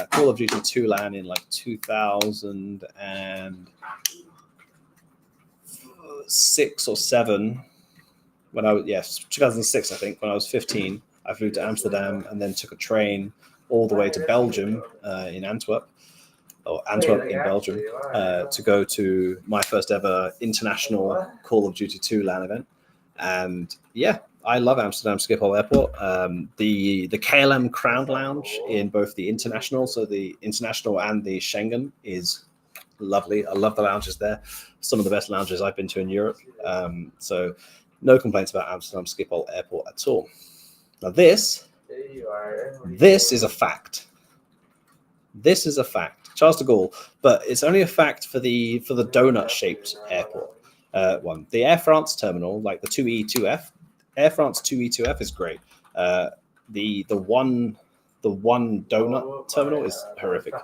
Call of Duty 2 LAN in like 2006 or 7. When I was 2006, I think, when I was 15. I flew to Amsterdam and then took a train all the way to Belgium in Antwerp in Belgium to go to my first ever international Call of Duty 2 LAN event. And yeah, I love Amsterdam Schiphol Airport. The KLM Crown Lounge in both the international, so the international and the Schengen, is lovely. I love the lounges there. Some of the best lounges I've been to in Europe. So no complaints about Amsterdam Schiphol Airport at all. Now this is a fact. This is a fact. Charles de Gaulle, but it's only a fact for the donut-shaped airport one. The Air France terminal, like the 2E2F, Air France 2E2F is great. The one donut terminal is horrific.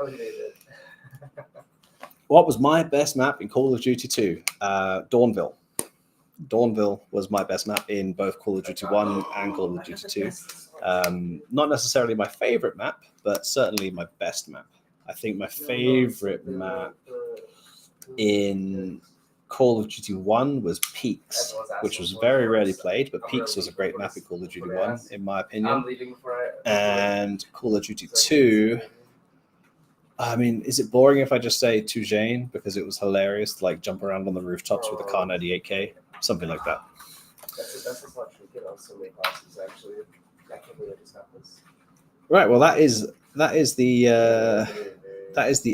What was my best map in Call of Duty 2? Dawnville. Dawnville was my best map in both Call of Duty 1 and Call of Duty 2. Not necessarily my favorite map, but certainly my best map. I think my favorite map in Call of Duty 1 was Peaks, which was very rarely played, but Peaks was a great map in Call of Duty 1, in my opinion. And Call of Duty 2, I mean, is it boring if I just say Toujane because it was hilarious to like jump around on the rooftops with a Car 98K? Something like that. That's not true on so many classes, actually. I can't believe I just got this. Right. Well, that is the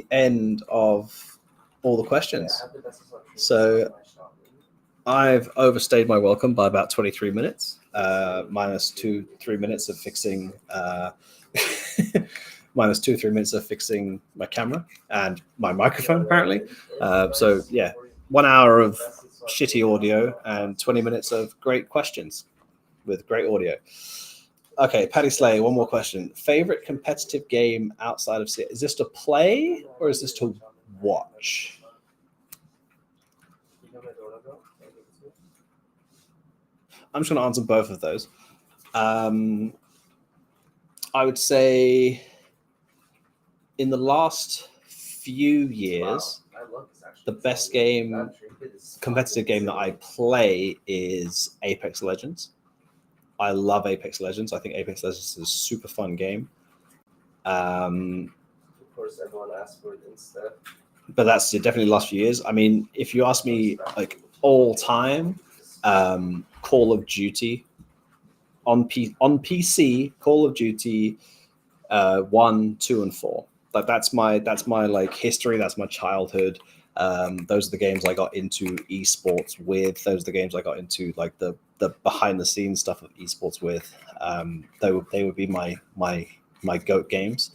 end of all the questions. So I've overstayed my welcome by about 23 minutes, minus 2-3 minutes of fixing. Minus 2-3 minutes of fixing my camera and my microphone, apparently. So yeah, 1 hour of shitty audio and 20 minutes of great questions with great audio. Okay, Paddy Slay, one more question. Favorite competitive game outside of CS? Is this to play or is this to watch? I'm just going to answer both of those. I would say in the last few years, the best competitive game that I play is Apex Legends. I love Apex Legends. I think Apex Legends is a super fun game. Of course, everyone asks for it instead. But that's definitely the last few years. I mean, if you ask me like all time, Call of Duty on PC, Call of Duty 1, 2, and 4. Like that's my like history. That's my childhood. Those are the games I got into esports with. Those are the games I got into like the behind the scenes stuff of esports with. They would be my GOAT games.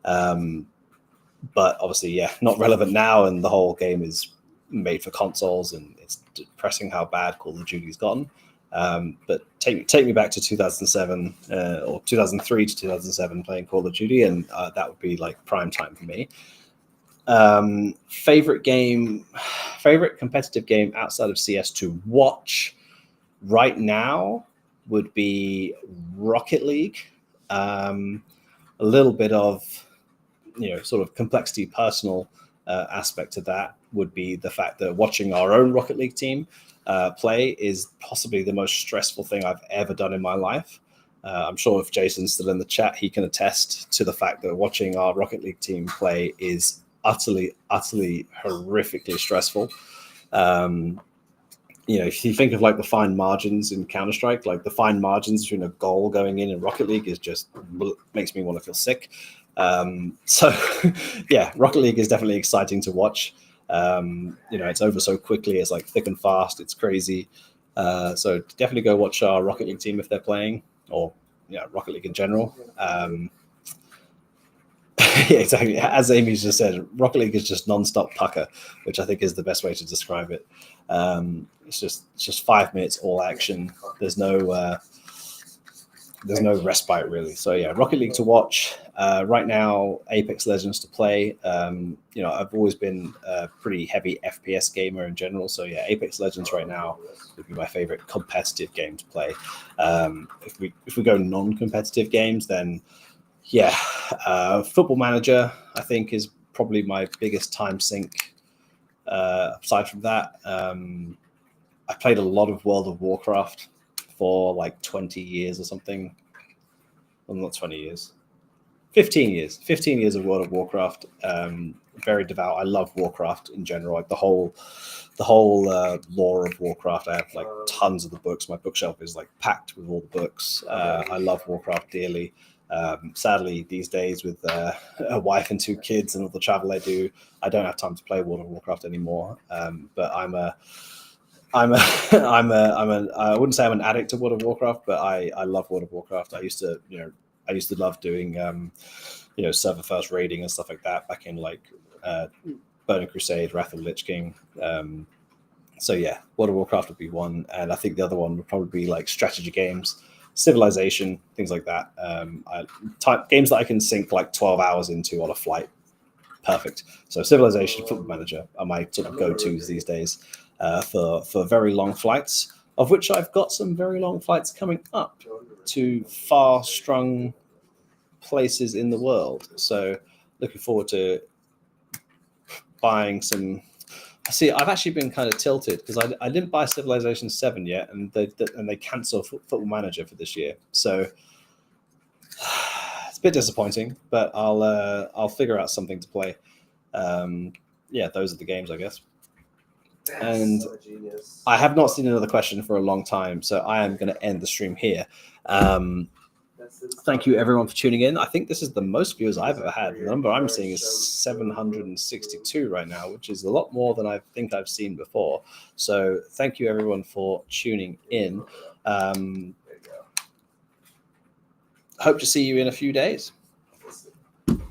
But obviously, yeah, not relevant now, and the whole game is made for consoles, and it's depressing how bad Call of Duty's gotten. But take me back to 2007 or 2003 to 2007 playing Call of Duty, and that would be like prime time for me. Favorite competitive game outside of CS to watch right now would be Rocket League. A little bit of sort of complexity, personal aspect to that would be the fact that watching our own Rocket League team play is possibly the most stressful thing I've ever done in my life. I'm sure if Jason's still in the chat, he can attest to the fact that watching our Rocket League team play is utterly horrifically stressful. If you think of like the fine margins in Counter-Strike, like the fine margins between a goal going in Rocket League is just makes me want to feel sick. So yeah, Rocket League is definitely exciting to watch. It's over so quickly. It's like thick and fast. It's crazy. So definitely go watch our Rocket League team if they're playing, or Rocket League in general. Yeah, exactly. As Amy's just said, Rocket League is just non-stop pucker, which I think is the best way to describe it. It's just 5 minutes all action. There's no respite really. So yeah, Rocket League to watch. Right now, Apex Legends to play. I've always been a pretty heavy FPS gamer in general. So yeah, Apex Legends right now would be my favorite competitive game to play. If we go non-competitive games, then yeah, Football Manager I think is probably my biggest time sink. Aside from that, I played a lot of World of Warcraft for like 20 years or something. Well, not 20 years. 15 years. 15 years of World of Warcraft. Very devout. I love Warcraft in general. Like the whole lore of Warcraft. I have like tons of the books. My bookshelf is like packed with all the books. I love Warcraft dearly. Sadly, these days with a wife and 2 kids and all the travel I do, I don't have time to play World of Warcraft anymore. But I wouldn't say I'm an addict to World of Warcraft, but I love World of Warcraft. I used to love doing server first raiding and stuff like that back in like Burning Crusade, Wrath of the Lich King. So yeah, World of Warcraft would be one, and I think the other one would probably be like strategy games, Civilization, things like that. Games that I can sink like 12 hours into on a flight. Perfect. So Civilization, Football Manager are my sort of go-tos these days for very long flights, of which I've got some very long flights coming up to far-strung places in the world. So looking forward to buying some. See, I've actually been kind of tilted because I didn't buy Civilization 7 yet, and they cancelled Football Manager for this year. So it's a bit disappointing, but I'll figure out something to play. Yeah, those are the games, I guess. And I have not seen another question for a long time, so I am going to end the stream here. Thank you everyone for tuning in. I think this is the most viewers I've ever had. The number I'm seeing is 762 right now, which is a lot more than I think I've seen before. So thank you everyone for tuning in. Hope to see you in a few days.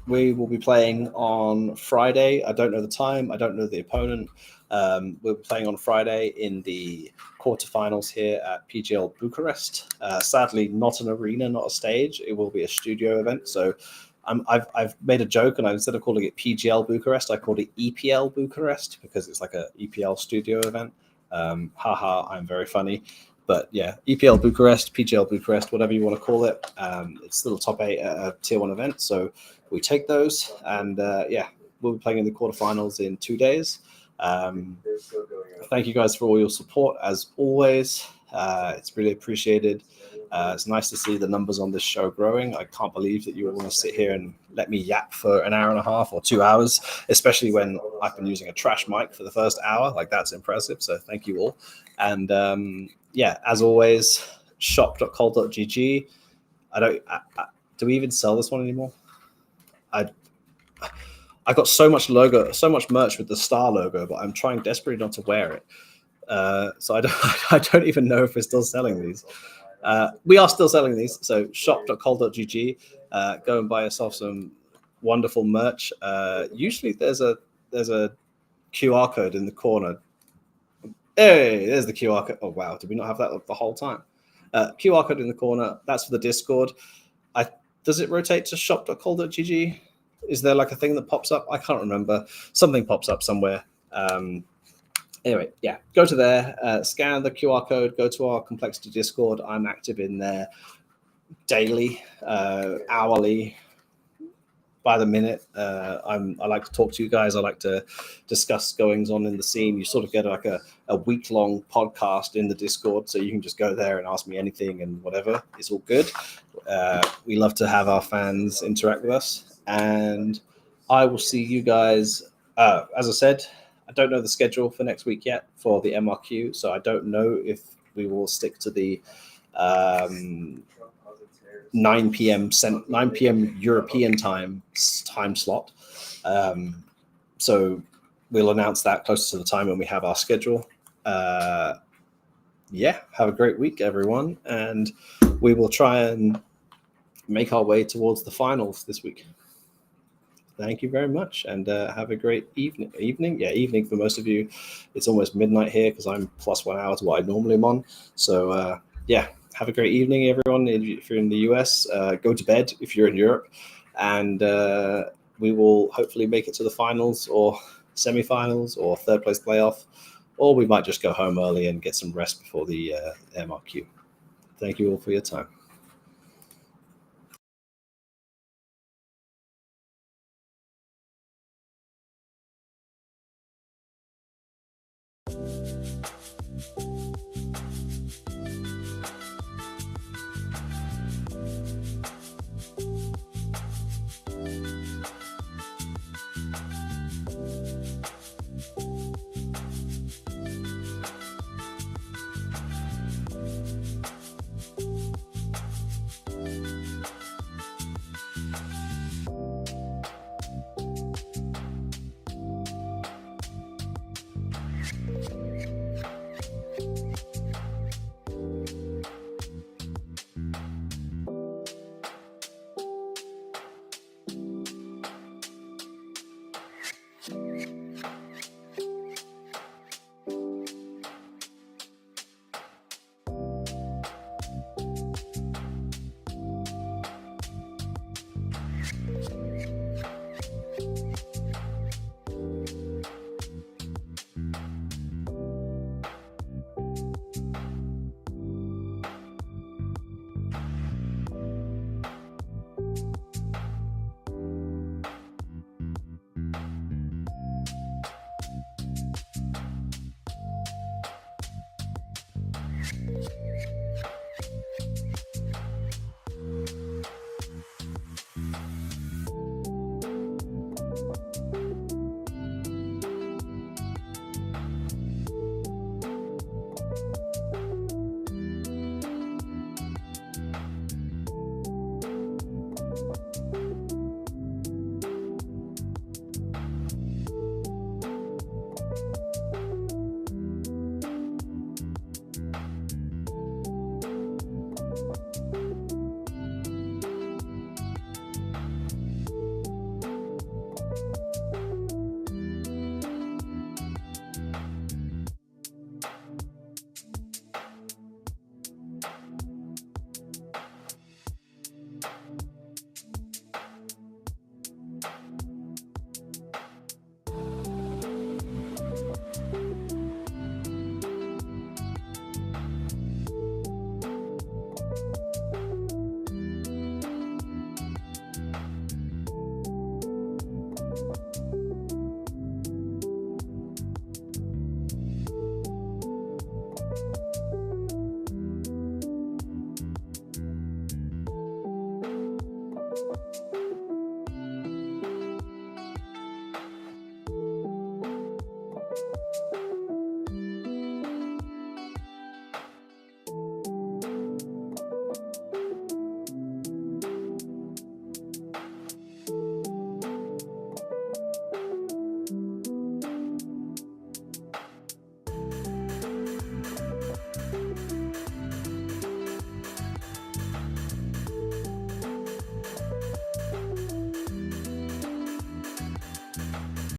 We will be playing on Friday. I don't know the time. I don't know the opponent. We'll be playing on Friday in the quarterfinals here at PGL Bucharest. Sadly, not an arena, not a stage. It will be a studio event. So I've made a joke, and instead of calling it PGL Bucharest, I called it EPL Bucharest because it's like a EPL studio event. Haha, I'm very funny. But yeah, EPL Bucharest, PGL Bucharest, whatever you want to call it. It's still a top 8 tier 1 event. So we take those, and yeah, we'll be playing in the quarterfinals in 2 days. Thank you guys for all your support as always. It's really appreciated. It's nice to see the numbers on this show growing. I can't believe that you all want to sit here and let me yap for an hour and a half or 2 hours, especially when I've been using a trash mic for the first hour. Like, that's impressive. So thank you all. And yeah, as always, shop.col.gg. Do we even sell this one anymore? I got so much merch with the star logo, but I'm trying desperately not to wear it. So I don't even know if we're still selling these. We are still selling these. So shop.col.gg. Go and buy yourself some wonderful merch. Usually there's a QR code in the corner. Hey, there's the QR code. Oh wow, did we not have that the whole time? QR code in the corner. That's for the Discord. Does it rotate to shop.col.gg? Is there like a thing that pops up? I can't remember. Something pops up somewhere. Anyway, yeah, go to there, scan the QR code, go to our Complexity Discord. I'm active in there daily, hourly, by the minute. I like to talk to you guys. I like to discuss goings on in the scene. You sort of get like a week-long podcast in the Discord, so you can just go there and ask me anything and whatever. It's all good. We love to have our fans interact with us. And I will see you guys. As I said, I don't know the schedule for next week yet for the MRQ, so I don't know if we will stick to the 9 p.m. European time slot. So we'll announce that closer to the time when we have our schedule. Yeah, have a great week, everyone, and we will try and make our way towards the finals this week. Thank you very much, and have a great evening. Evening for most of you. It's almost midnight here because I'm +1 hour to what I normally am on. So have a great evening, everyone. If you're in the US, go to bed. If you're in Europe, and we will hopefully make it to the finals or semifinals or third place playoff, or we might just go home early and get some rest before the MRQ. Thank you all for your time.